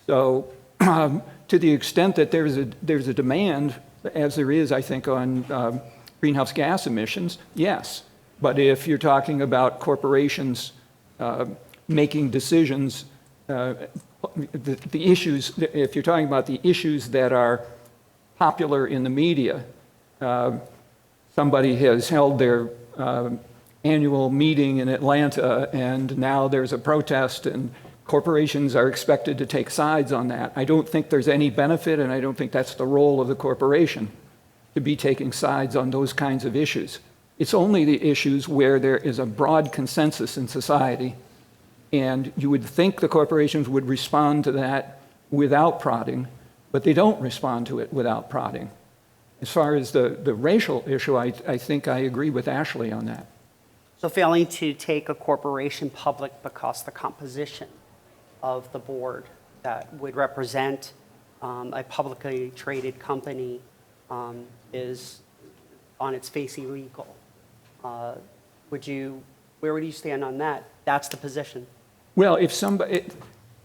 So to the extent that there's a demand, as there is, I think, on greenhouse gas emissions, yes. But if you're talking about corporations making decisions, the issues, if you're talking about the issues that are popular in the media, somebody has held their annual meeting in Atlanta, and now there's a protest, and corporations are expected to take sides on that. I don't think there's any benefit, and I don't think that's the role of the corporation, to be taking sides on those kinds of issues. It's only the issues where there is a broad consensus in society, and you would think the corporations would respond to that without prodding, but they don't respond to it without prodding. As far as the racial issue, I think I agree with Ashley on that. So failing to take a corporation public because the composition of the board that would represent a publicly traded company is on its face illegal. Would you Where would you stand on that? That's the position. Well, if somebody,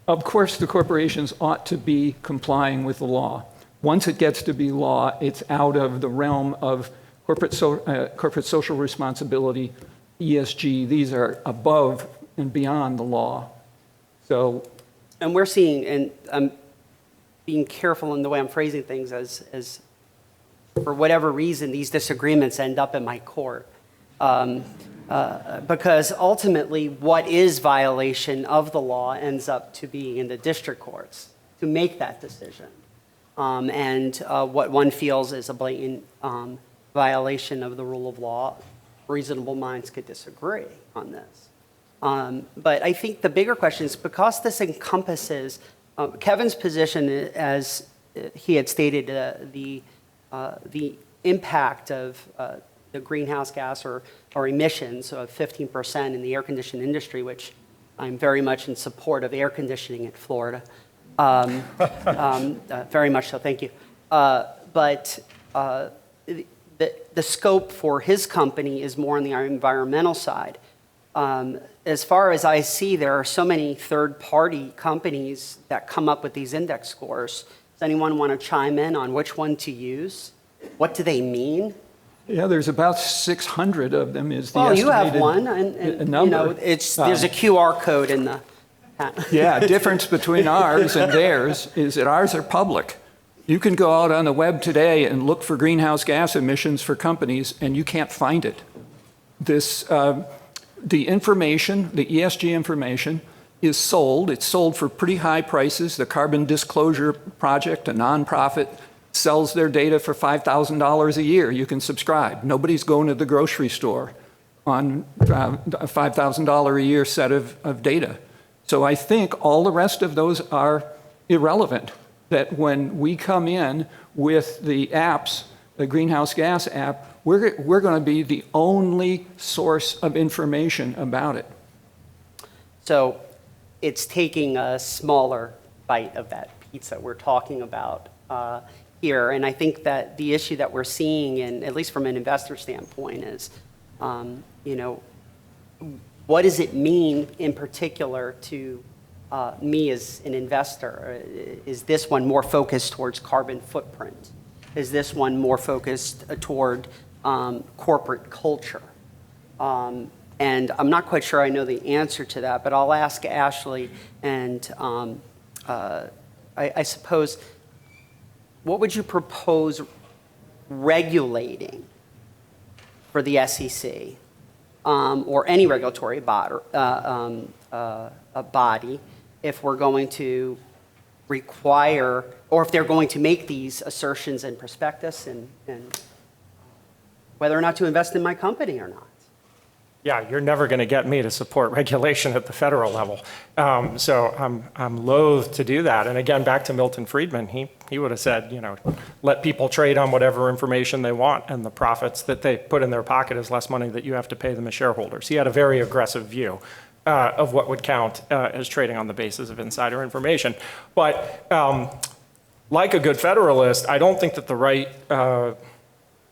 of course, the corporations ought to be complying with the law. Once it gets to be law, it's out of the realm of corporate social responsibility, ESG. These are above and beyond the law. So, And we're seeing, and I'm being careful in the way I'm phrasing things, as for whatever reason, these disagreements end up in my court. Because ultimately, what is violation of the law ends up to being in the district courts to make that decision. And what one feels is a blatant violation of the rule of law, reasonable minds could disagree on this. But I think the bigger question is, because this encompasses Kevin's position, as he had stated, the impact of the greenhouse gas or emissions of 15% in the air conditioning industry, which I'm very much in support of air conditioning in Florida. Very much so, thank you. But the scope for his company is more on the environmental side. As far as I see, there are so many third-party companies that come up with these index scores. Does anyone want to chime in on which one to use? What do they mean? yeah, there's about 600 of them is the Well, you estimated have one, and number. you know, there's a QR code in the. Yeah, difference between ours and theirs is that ours are public. You can go out on the web today and look for greenhouse gas emissions for companies, and you can't find it. The information, the ESG information, is sold. It's sold for pretty high prices. The Carbon Disclosure Project, a nonprofit, sells their data for $5,000 a year. You can subscribe. Nobody's going to the grocery store on a $5,000 a year set of data. So I think all the rest of those are irrelevant. That when we come in with the apps, the greenhouse gas app, we're going to be the only source of information about it. So it's taking a smaller bite of that pizza we're talking about here. And I think that the issue that we're seeing, and at least from an investor standpoint, is, you know, what does it mean in particular to me as an investor? Is this one more focused towards carbon footprint? Is this one more focused toward corporate culture? And I'm not quite sure I know the answer to that, but I'll ask Ashley. And I suppose, what would you propose regulating for the SEC or any regulatory body if we're going to require, or if they're going to make these assertions in prospectus and whether or not to invest in my company or not? Yeah, you're never going to get me to support regulation at the federal level. So I'm loath to do that. And again, back to Milton Friedman, he would have said, you know, let people trade on whatever information they want, and the profits that they put in their pocket is less money that you have to pay them as shareholders. He had a very aggressive view of what would count as trading on the basis of insider information. But like a good Federalist, I don't think that the right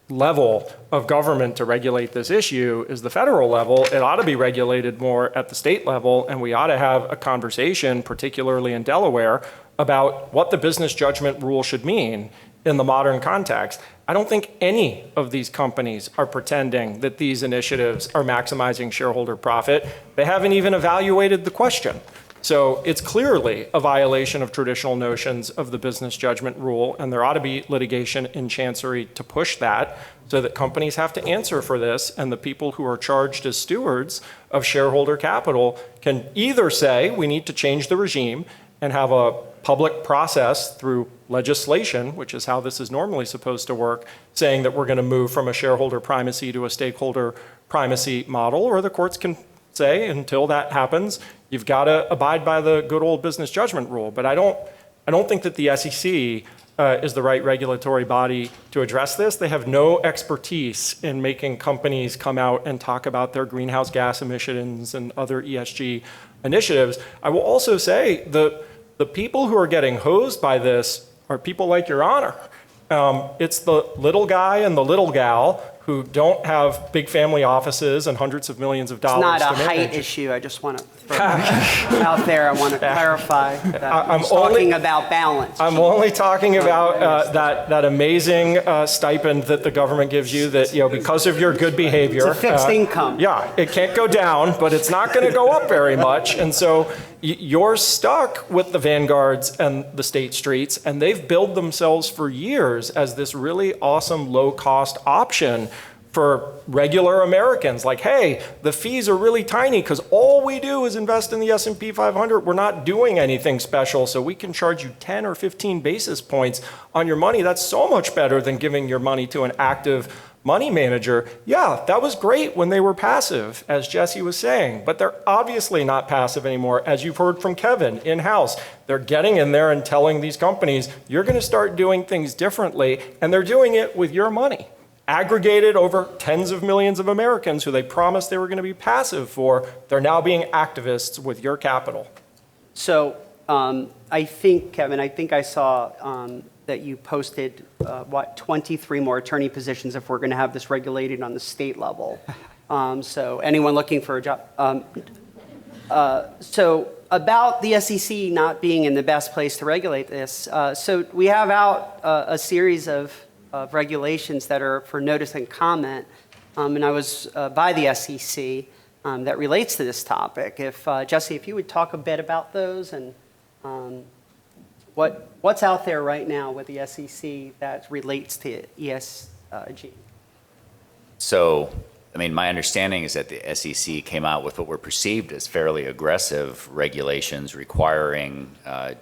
level of government to regulate this issue is the federal level. It ought to be regulated more at the state level, and we ought to have a conversation, particularly in Delaware, about what the business judgment rule should mean in the modern context. I don't think any of these companies are pretending that these initiatives are maximizing shareholder profit. They haven't even evaluated the question. So it's clearly a violation of traditional notions of the business judgment rule, and there ought to be litigation in Chancery to push that so that companies have to answer for this, and the people who are charged as stewards of shareholder capital can either say we need to change the regime and have a public process through legislation, which is how this is normally supposed to work, saying that we're going to move from a shareholder primacy to a stakeholder primacy model, or the courts can say until that happens, you've got to abide by the good old business judgment rule. But I don't think that the SEC is the right regulatory body to address this. They have no expertise in making companies come out and talk about their greenhouse gas emissions and other ESG initiatives. I will also say the people who are getting hosed by this are people like Your Honor. It's the little guy and the little gal who don't have big family offices and hundreds of millions of It's dollars not a to manage. height issue. I just want to throw that out there. I want to clarify that I'm I'm talking only- about balance. I'm only talking about that amazing stipend that the government gives you that, because of your good behavior. It's a fixed income. Yeah, it can't go down, but it's not going to go up very much. And so you're stuck with the Vanguards and the State Streets, and they've billed themselves for years as this really awesome low-cost option for regular Americans. Like, hey, the fees are really tiny because all we do is invest in the S&P 500. We're not doing anything special, so we can charge you 10 or 15 basis points on your money. That's so much better than giving your money to an active money manager. Yeah, that was great when they were passive, as Jesse was saying, but they're obviously not passive anymore, as you've heard from Kevin in-house. They're getting in there and telling these companies, you're going to start doing things differently, and they're doing it with your money, aggregated over tens of millions of Americans who they promised they were going to be passive for. They're now being activists with your capital. So I think, Kevin, I saw that you posted, 23 more attorney positions if we're going to have this regulated on the state level. So anyone looking for a job. So about the SEC not being in the best place to regulate this. So we have out a series of regulations that are for notice and comment. And I was by the SEC that relates to this topic. If Jesse, if you would talk a bit about those and what's out there right now with the SEC that relates to ESG? So, I mean, my understanding is that the SEC came out with what were perceived as fairly aggressive regulations requiring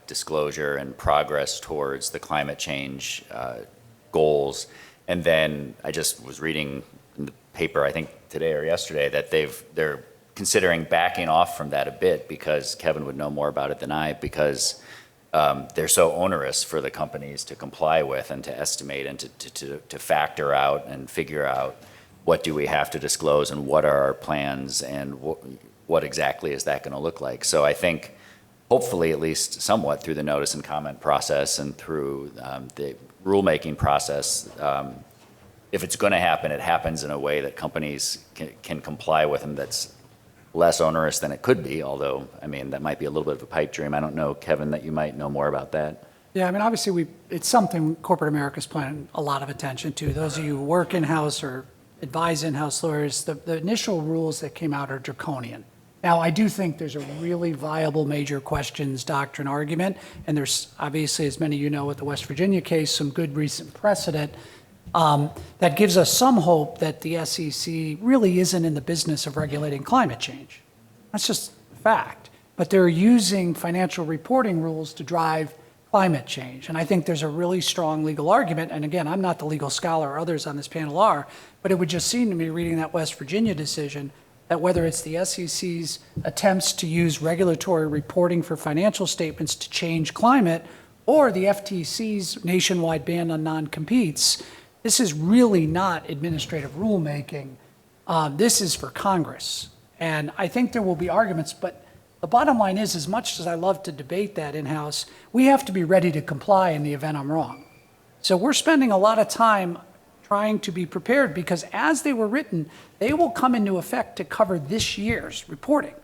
disclosure and progress towards the climate change goals. And then I just was reading in the paper, I think today or yesterday, that they're considering backing off from that a bit because Kevin would know more about it than I, because they're so onerous for the companies to comply with and to estimate and to factor out and figure out what do we have to disclose and what are our plans and what exactly is that going to look like. So I think hopefully at least somewhat through the notice and comment process and through the rulemaking process, if it's going to happen, it happens in a way that companies can comply with and that's less onerous than it could be, although, I mean, that might be a little bit of a pipe dream. I don't know, Kevin, that you might know more about that. Yeah, I mean, obviously, it's something corporate America's paying a lot of attention to. Those of you who work in-house or advise in-house lawyers, the initial rules that came out are draconian. Now, I do think there's a really viable major questions doctrine argument, and there's obviously, as many of you know, with the West Virginia case, some good recent precedent that gives us some hope that the SEC really isn't in the business of regulating climate change. That's just a fact. But they're using financial reporting rules to drive climate change. And I think there's a really strong legal argument. And again, I'm not the legal scholar, others on this panel are, but it would just seem to me, reading that West Virginia decision, that whether it's the SEC's attempts to use regulatory reporting for financial statements to change climate, or the FTC's nationwide ban on non-competes, this is really not administrative rulemaking. This is for Congress. And I think there will be arguments, but the bottom line is, as much as I love to debate that in-house, we have to be ready to comply in the event I'm wrong. So we're spending a lot of time trying to be prepared because as they were written, they will come into effect to cover this year's reporting.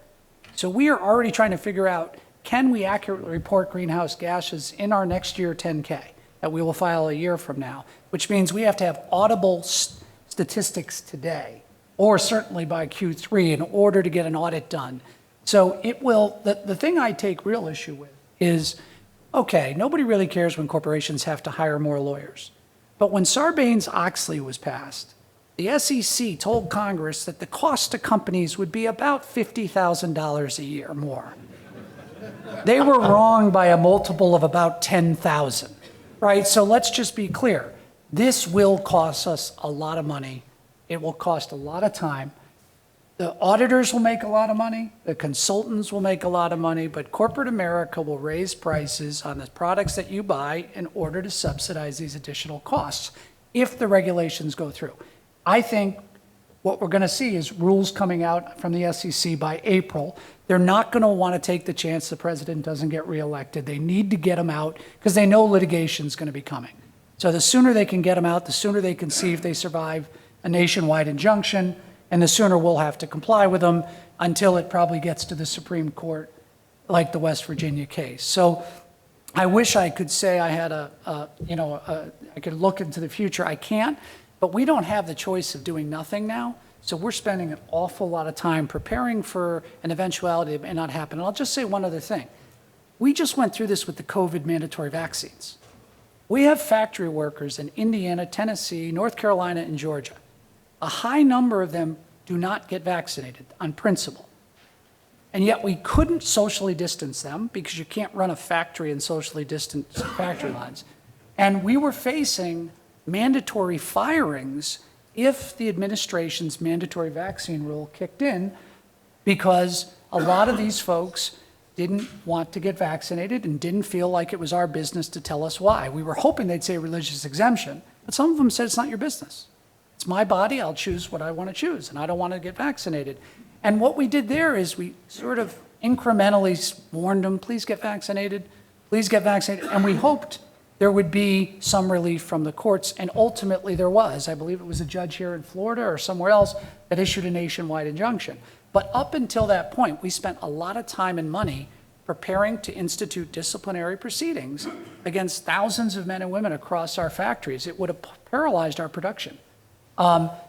So we are already trying to figure out, can we accurately report greenhouse gases in our next year 10K that we will file a year from now, which means we have to have audible statistics today, or certainly by Q3 in order to get an audit done. So it will, the thing I take real issue with is, okay, nobody really cares when corporations have to hire more lawyers. But when Sarbanes-Oxley was passed, the SEC told Congress that the cost to companies would be about $50,000 a year more. They were wrong by a multiple of about 10,000, right? So let's just be clear. This will cost us a lot of money. It will cost a lot of time. The auditors will make a lot of money, the consultants will make a lot of money, but corporate America will raise prices on the products that you buy in order to subsidize these additional costs if the regulations go through. I think what we're going to see is rules coming out from the SEC by April. They're not going to want to take the chance the president doesn't get reelected. They need to get them out because they know litigation is going to be coming. So the sooner they can get them out, the sooner they can see if they survive a nationwide injunction, and the sooner we'll have to comply with them until it probably gets to the Supreme Court, like the West Virginia case. So I wish I could say I had I could look into the future. I can't, but we don't have the choice of doing nothing now. So we're spending an awful lot of time preparing for an eventuality that may not happen. And I'll just say one other thing. We just went through this with the COVID mandatory vaccines. We have factory workers in Indiana, Tennessee, North Carolina, and Georgia. A high number of them do not get vaccinated on principle. And yet we couldn't socially distance them because you can't run a factory in socially distant factory lines. And we were facing mandatory firings if the administration's mandatory vaccine rule kicked in, because a lot of these folks didn't want to get vaccinated and didn't feel like it was our business to tell us why. We were hoping they'd say religious exemption, but some of them said it's not your business. It's my body, I'll choose what I want to choose, and I don't want to get vaccinated. And what we did there is we sort of incrementally warned them, please get vaccinated, and we hoped there would be some relief from the courts, and ultimately there was. I believe it was a judge here in Florida or somewhere else that issued a nationwide injunction. But up until that point, we spent a lot of time and money preparing to institute disciplinary proceedings against thousands of men and women across our factories. It would have paralyzed our production.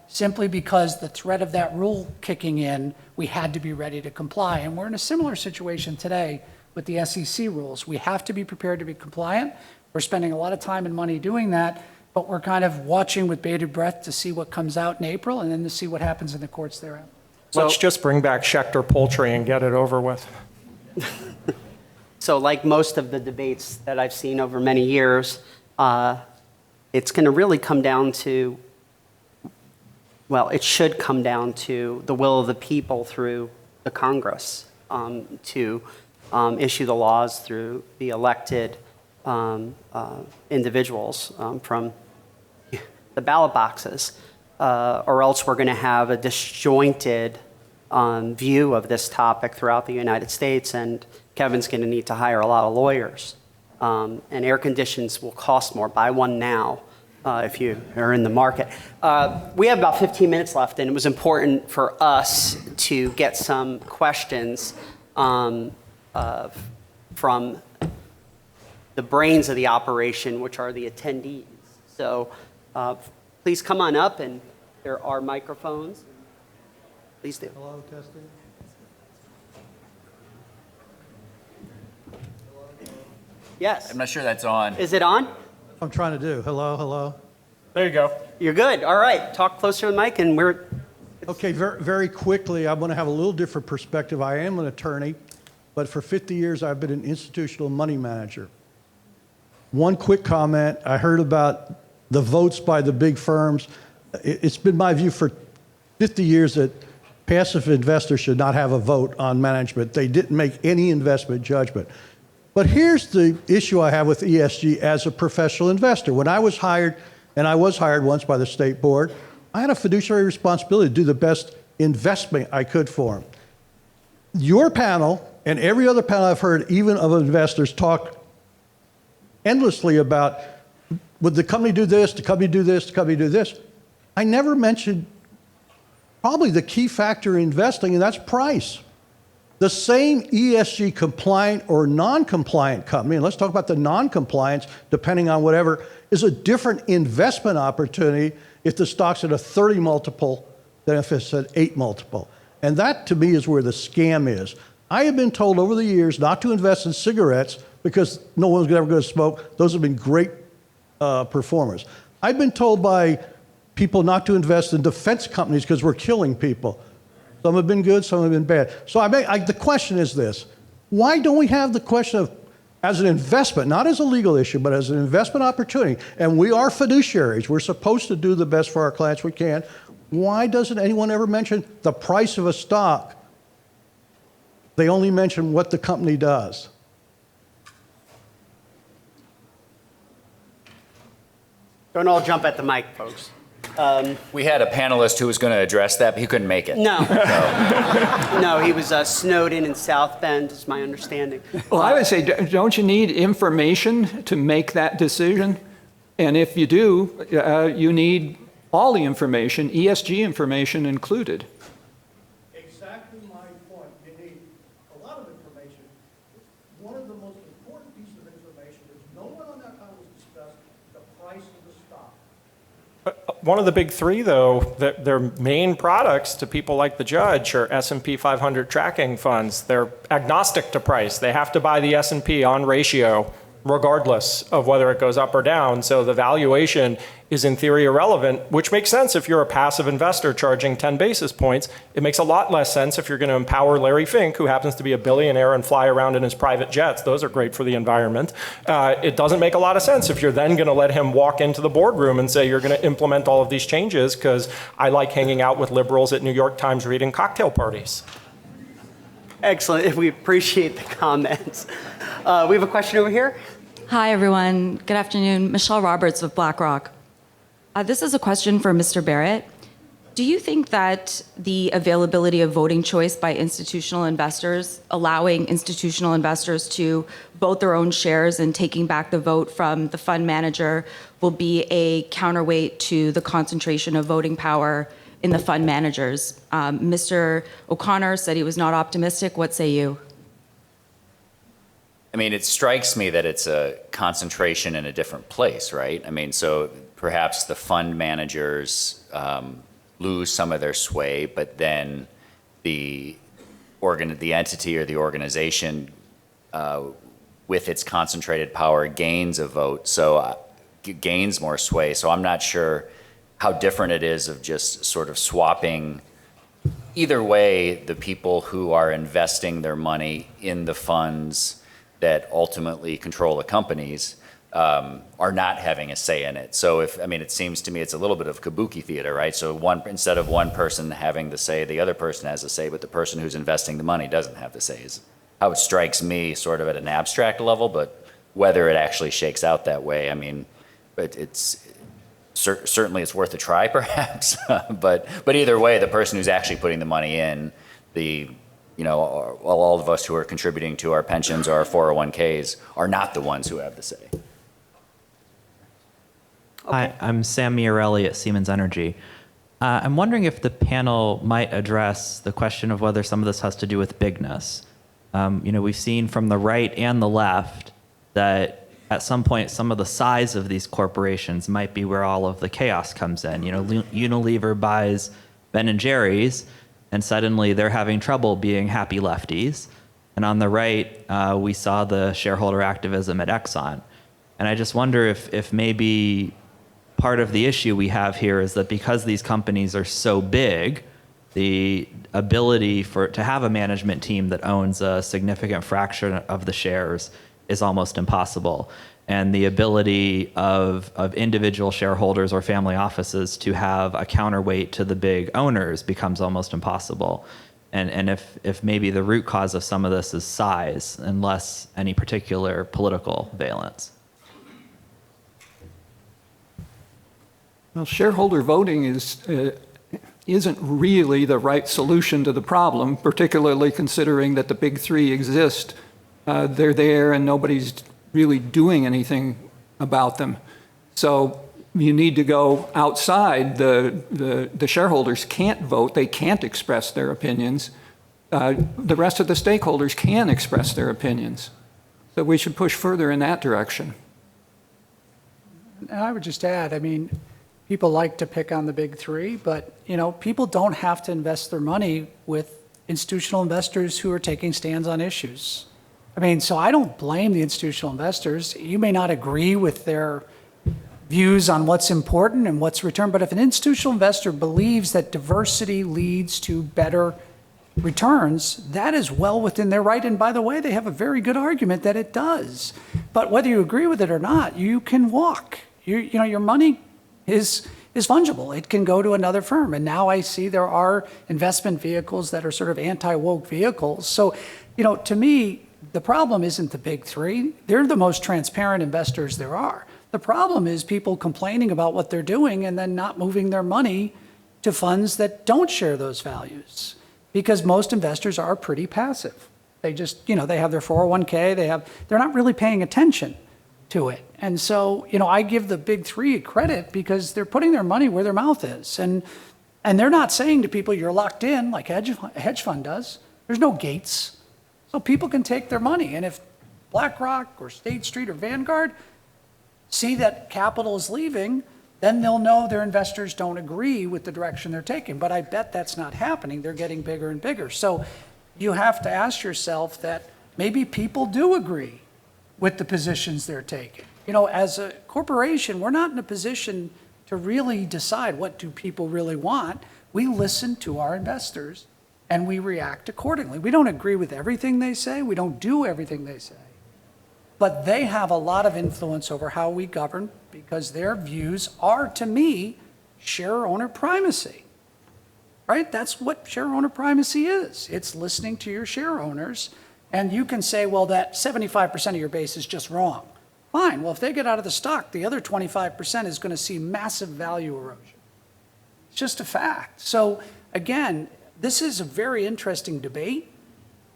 Simply because the threat of that rule kicking in, we had to be ready to comply. And we're in a similar situation today with the SEC rules. We have to be prepared to be compliant. We're spending a lot of time and money doing that, but we're kind of watching with bated breath to see what comes out in April and then to see what happens in the courts thereafter. Let's just bring back Schechter Poultry and get it over with. So like most of the debates that I've seen over many years, it's going to really come down to, well, it should come down to the will of the people through the Congress to issue the laws through the elected individuals from the ballot boxes, or else we're going to have a disjointed view of this topic throughout the United States, and Kevin's going to need to hire a lot of lawyers. And air conditions will cost more. Buy one now if you are in the market. We have about 15 minutes left, and it was important for us to get some questions from the brains of the operation, which are the attendees. So please come on up, and there are microphones. Please do. Hello, testing. Yes. I'm not sure that's on. Is it on? I'm trying to do. Hello, hello. There you go. You're good. All right. Talk closer to the mic, and we're... Okay, very quickly, I want to have a little different perspective. I am an attorney, but for 50 years, I've been an institutional money manager. One quick comment. I heard about the votes by the big firms. It's been my view for 50 years that passive investors should not have a vote on management. They didn't make any investment judgment. But here's the issue I have with ESG as a professional investor. When I was hired, and I was hired once by the state board, I had a fiduciary responsibility to do the best investment I could for them. Your panel and every other panel I've heard, even of investors, talk endlessly about, would the company do this, the company do this, the company do this. I never mentioned probably the key factor in investing, and that's price. The same ESG compliant or non-compliant company, and let's talk about the non-compliance, depending on whatever, is a different investment opportunity if the stock's at a 30 multiple than if it's at 8 multiple. And that, to me, is where the scam is. I have been told over the years not to invest in cigarettes because no one's ever going to smoke. Those have been great performers. I've been told by people not to invest in defense companies because we're killing people. Some have been good, some have been bad. So the question is this: why don't we have the question of, as an investment, not as a legal issue, but as an investment opportunity, and we are fiduciaries, we're supposed to do the best for our clients we can, why doesn't anyone ever mention the price of a stock? They only mention what the company does. Don't all jump at the mic, folks. We had a panelist who was going to address that, but he couldn't make it. No. No, he was snowed in South Bend, is my understanding. Well, I would say, don't you need information to make that decision? And if you do, you need all the information, ESG information included. Exactly my point. You need a lot of information. One of the most important pieces of information is no one on that panel has discussed the price of the stock. One of the big three, though, their main products to people like the judge are S&P 500 tracking funds. They're agnostic to price. They have to buy the S&P on ratio, regardless of whether it goes up or down. So the valuation is in theory irrelevant, which makes sense if you're a passive investor charging 10 basis points. It makes a lot less sense if you're going to empower Larry Fink, who happens to be a billionaire and fly around in his private jets. Those are great for the environment. It doesn't make a lot of sense if you're then going to let him walk into the boardroom and say, you're going to implement all of these changes because I like hanging out with liberals at New York Times reading cocktail parties. Excellent. We appreciate the comments. We have a question over here. Hi, everyone. Good afternoon. Michelle Roberts of BlackRock. This is a question for Mr. Barrett. Do you think that the availability of voting choice by institutional investors, allowing institutional investors to vote their own shares and taking back the vote from the fund manager will be a counterweight to the concentration of voting power in the fund managers? Mr. O'Connor said he was not optimistic. What say you? I mean, it strikes me that it's a concentration in a different place, right? I mean, so perhaps the fund managers lose some of their sway, but then the entity or the organization with its concentrated power gains a vote, so gains more sway. So I'm not sure how different it is of just sort of swapping. Either way, the people who are investing their money in the funds that ultimately control the companies are not having a say in it. So it seems to me it's a little bit of kabuki theater, right? So instead of one person having the say, the other person has a say, but the person who's investing the money doesn't have the say, is how it strikes me sort of at an abstract level, but whether it actually shakes out that way, I mean, but certainly it's worth a try perhaps, but either way, the person who's actually putting the money in, all of us who are contributing to our pensions or our 401ks are not the ones who have the say. Hi, I'm Sam Miarelli at Siemens Energy. I'm wondering if the panel might address the question of whether some of this has to do with bigness. We've seen from the right and the left that at some point some of the size of these corporations might be where all of the chaos comes in. Unilever buys Ben & Jerry's, and suddenly they're having trouble being happy lefties. And on the right, we saw the shareholder activism at Exxon. And I just wonder if maybe part of the issue we have here is that because these companies are so big, the ability to have a management team that owns a significant fraction of the shares is almost impossible. And the ability of individual shareholders or family offices to have a counterweight to the big owners becomes almost impossible. And if maybe the root cause of some of this is size and less any particular political valence. Well, shareholder voting isn't really the right solution to the problem, particularly considering that the big three exist. They're there and nobody's really doing anything about them. So you need to go outside. The shareholders can't vote. They can't express their opinions. The rest of the stakeholders can express their opinions. So we should push further in that direction. And I would just add, people like to pick on the big three, but people don't have to invest their money with institutional investors who are taking stands on issues. So I don't blame the institutional investors. You may not agree with their views on what's important and what's returned, but if an institutional investor believes that diversity leads to better returns, that is well within their right. And by the way, they have a very good argument that it does. But whether you agree with it or not, you can walk. Your money is fungible. It can go to another firm. And now I see there are investment vehicles that are sort of anti-woke vehicles. So, to me, the problem isn't the big three. They're the most transparent investors there are. The problem is people complaining about what they're doing and then not moving their money to funds that don't share those values, because most investors are pretty passive. They just, they have their 401k, they're not really paying attention to it. And so, I give the big three credit because they're putting their money where their mouth is. And they're not saying to people, you're locked in like a hedge fund does. There's no gates. So people can take their money. And if BlackRock or State Street or Vanguard see that capital is leaving, then they'll know their investors don't agree with the direction they're taking. But I bet that's not happening. They're getting bigger and bigger. So you have to ask yourself that maybe people do agree with the positions they're taking. As a corporation, we're not in a position to really decide what do people really want. We listen to our investors and we react accordingly. We don't agree with everything they say. We don't do everything they say. But they have a lot of influence over how we govern because their views are, to me, share owner primacy. Right? That's what share owner primacy is. It's listening to your share owners. And you can say, well, that 75% of your base is just wrong. Fine. Well, if they get out of the stock, the other 25% is going to see massive value erosion. It's just a fact. So again, this is a very interesting debate.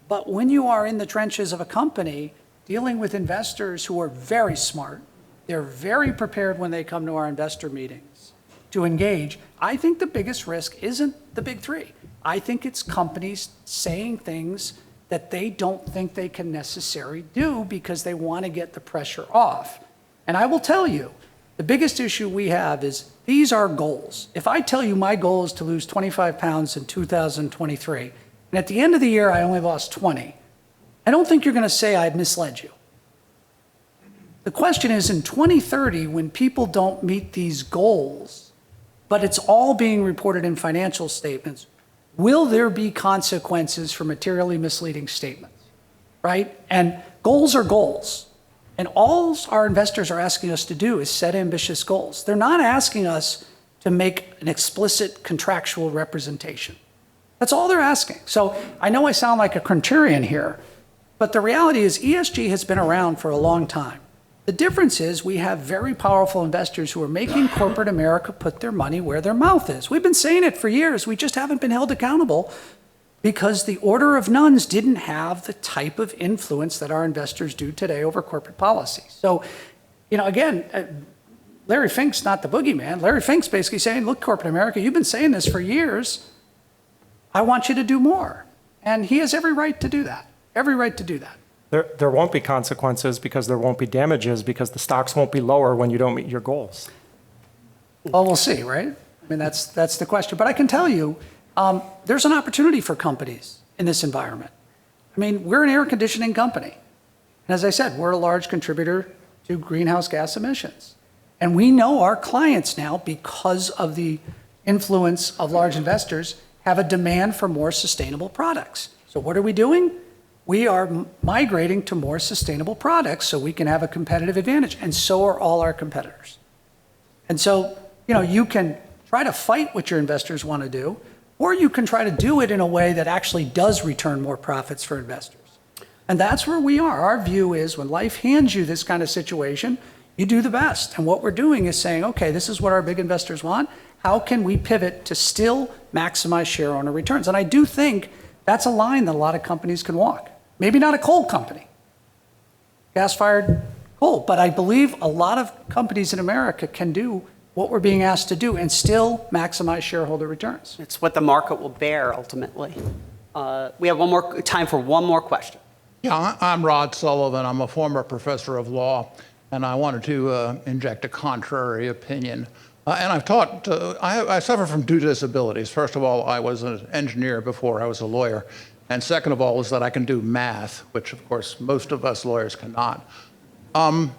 But when you are in the trenches of a company dealing with investors who are very smart, they're very prepared when they come to our investor meetings to engage. I think the biggest risk isn't the big three. I think it's companies saying things that they don't think they can necessarily do because they want to get the pressure off. And I will tell you, the biggest issue we have is these are goals. If I tell you my goal is to lose 25 pounds in 2023, and at the end of the year I only lost 20, I don't think you're going to say I misled you. The question is in 2030, when people don't meet these goals, but it's all being reported in financial statements, will there be consequences for materially misleading statements, right? And goals are goals. And all our investors are asking us to do is set ambitious goals. They're not asking us to make an explicit contractual representation. That's all they're asking. So I know I sound like a contrarian here, but the reality is ESG has been around for a long time. The difference is we have very powerful investors who are making corporate America put their money where their mouth is. We've been saying it for years. We just haven't been held accountable because the order of nuns didn't have the type of influence that our investors do today over corporate policy. So, again, Larry Fink's not the boogeyman. Larry Fink's basically saying, look, corporate America, you've been saying this for years. I want you to do more. And he has every right to do that. Every right to do that. There won't be consequences because there won't be damages because the stocks won't be lower when you don't meet your goals. Well, we'll see, right? I mean, that's the question. But I can tell you, there's an opportunity for companies in this environment. I mean, we're an air conditioning company. And as I said, we're a large contributor to greenhouse gas emissions. And we know our clients now, because of the influence of large investors, have a demand for more sustainable products. So what are we doing? We are migrating to more sustainable products so we can have a competitive advantage, and so are all our competitors. And so, you can try to fight what your investors want to do, or you can try to do it in a way that actually does return more profits for investors. And that's where we are. Our view is when life hands you this kind of situation, you do the best. And what we're doing is saying, okay, this is what our big investors want. How can we pivot to still maximize share owner returns? And I do think that's a line that a lot of companies can walk. Maybe not a coal company, gas-fired coal, but I believe a lot of companies in America can do what we're being asked to do and still maximize shareholder returns. It's what the market will bear ultimately. We have time for one more question. Yeah, I'm Rod Sullivan. I'm a former professor of law, and I wanted to inject a contrary opinion. And I've taught, I suffer from two disabilities. First of all, I was an engineer before I was a lawyer. And second of all is that I can do math, which of course most of us lawyers cannot. And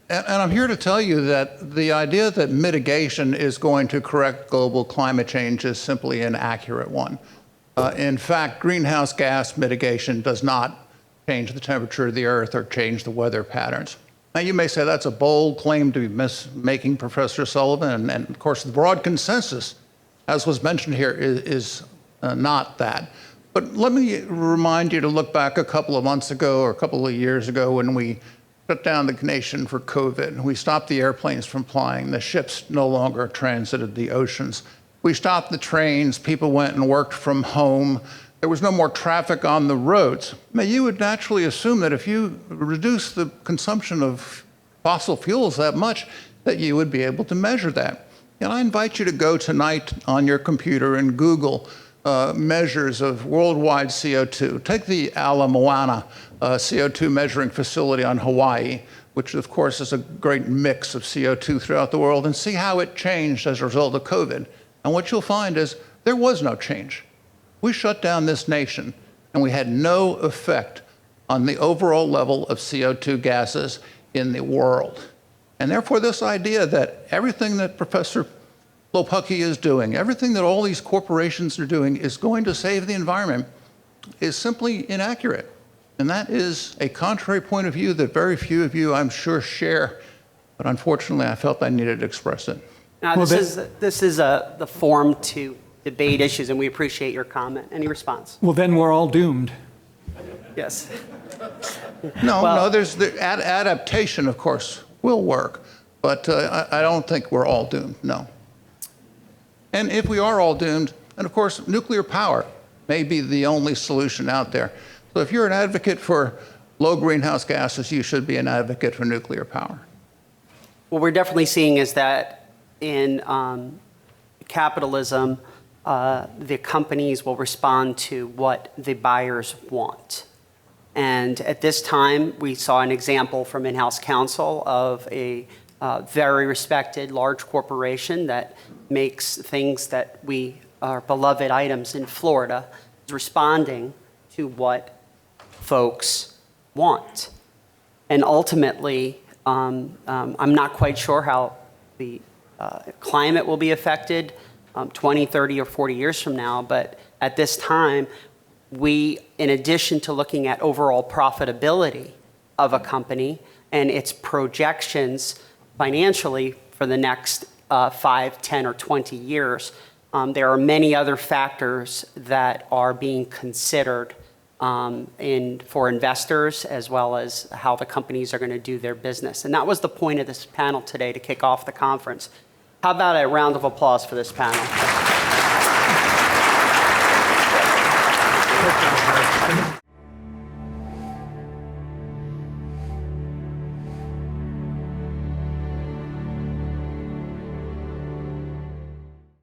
I'm here to tell you that the idea that mitigation is going to correct global climate change is simply an inaccurate one. In fact, greenhouse gas mitigation does not change the temperature of the earth or change the weather patterns. Now you may say that's a bold claim to be making, Professor Sullivan, and of course the broad consensus, as was mentioned here, is not that. But let me remind you to look back a couple of months ago or a couple of years ago when we shut down the nation for COVID. We stopped the airplanes from flying. The ships no longer transited the oceans. We stopped the trains. People went and worked from home. There was no more traffic on the roads. Now, you would naturally assume that if you reduce the consumption of fossil fuels that much that you would be able to measure that. And I invite you to go tonight on your computer and Google measures of worldwide CO2. Take the Ala Moana CO2 measuring facility on Hawaii, which of course is a great mix of CO2 throughout the world, and see how it changed as a result of COVID. And what you'll find is there was no change. We shut down this nation, and we had no effect on the overall level of CO2 gases in the world. And therefore, this idea that everything that Professor Lopecki is doing, everything that all these corporations are doing is going to save the environment is simply inaccurate. And that is a contrary point of view that very few of you, I'm sure, share. But unfortunately, I felt I needed to express it. Now, this is the forum to debate issues, and we appreciate your comment. Any response? Well, then we're all doomed. Yes. No, there's the adaptation, of course, will work. But I don't think we're all doomed, no. And if we are all doomed, and of course, nuclear power may be the only solution out there. So if you're an advocate for low greenhouse gases, you should be an advocate for nuclear power. What we're definitely seeing is that in capitalism, the companies will respond to what the buyers want. And at this time, we saw an example from in-house counsel of a very respected large corporation that makes things that we are beloved items in Florida, is responding to what folks want. And ultimately, I'm not quite sure how the climate will be affected 20, 30, or 40 years from now, but at this time, we, in addition to looking at overall profitability of a company and its projections financially for the next 5, 10, or 20 years, there are many other factors that are being considered for investors, as well as how the companies are going to do their business. And that was the point of this panel today to kick off the conference. How about a round of applause for this panel?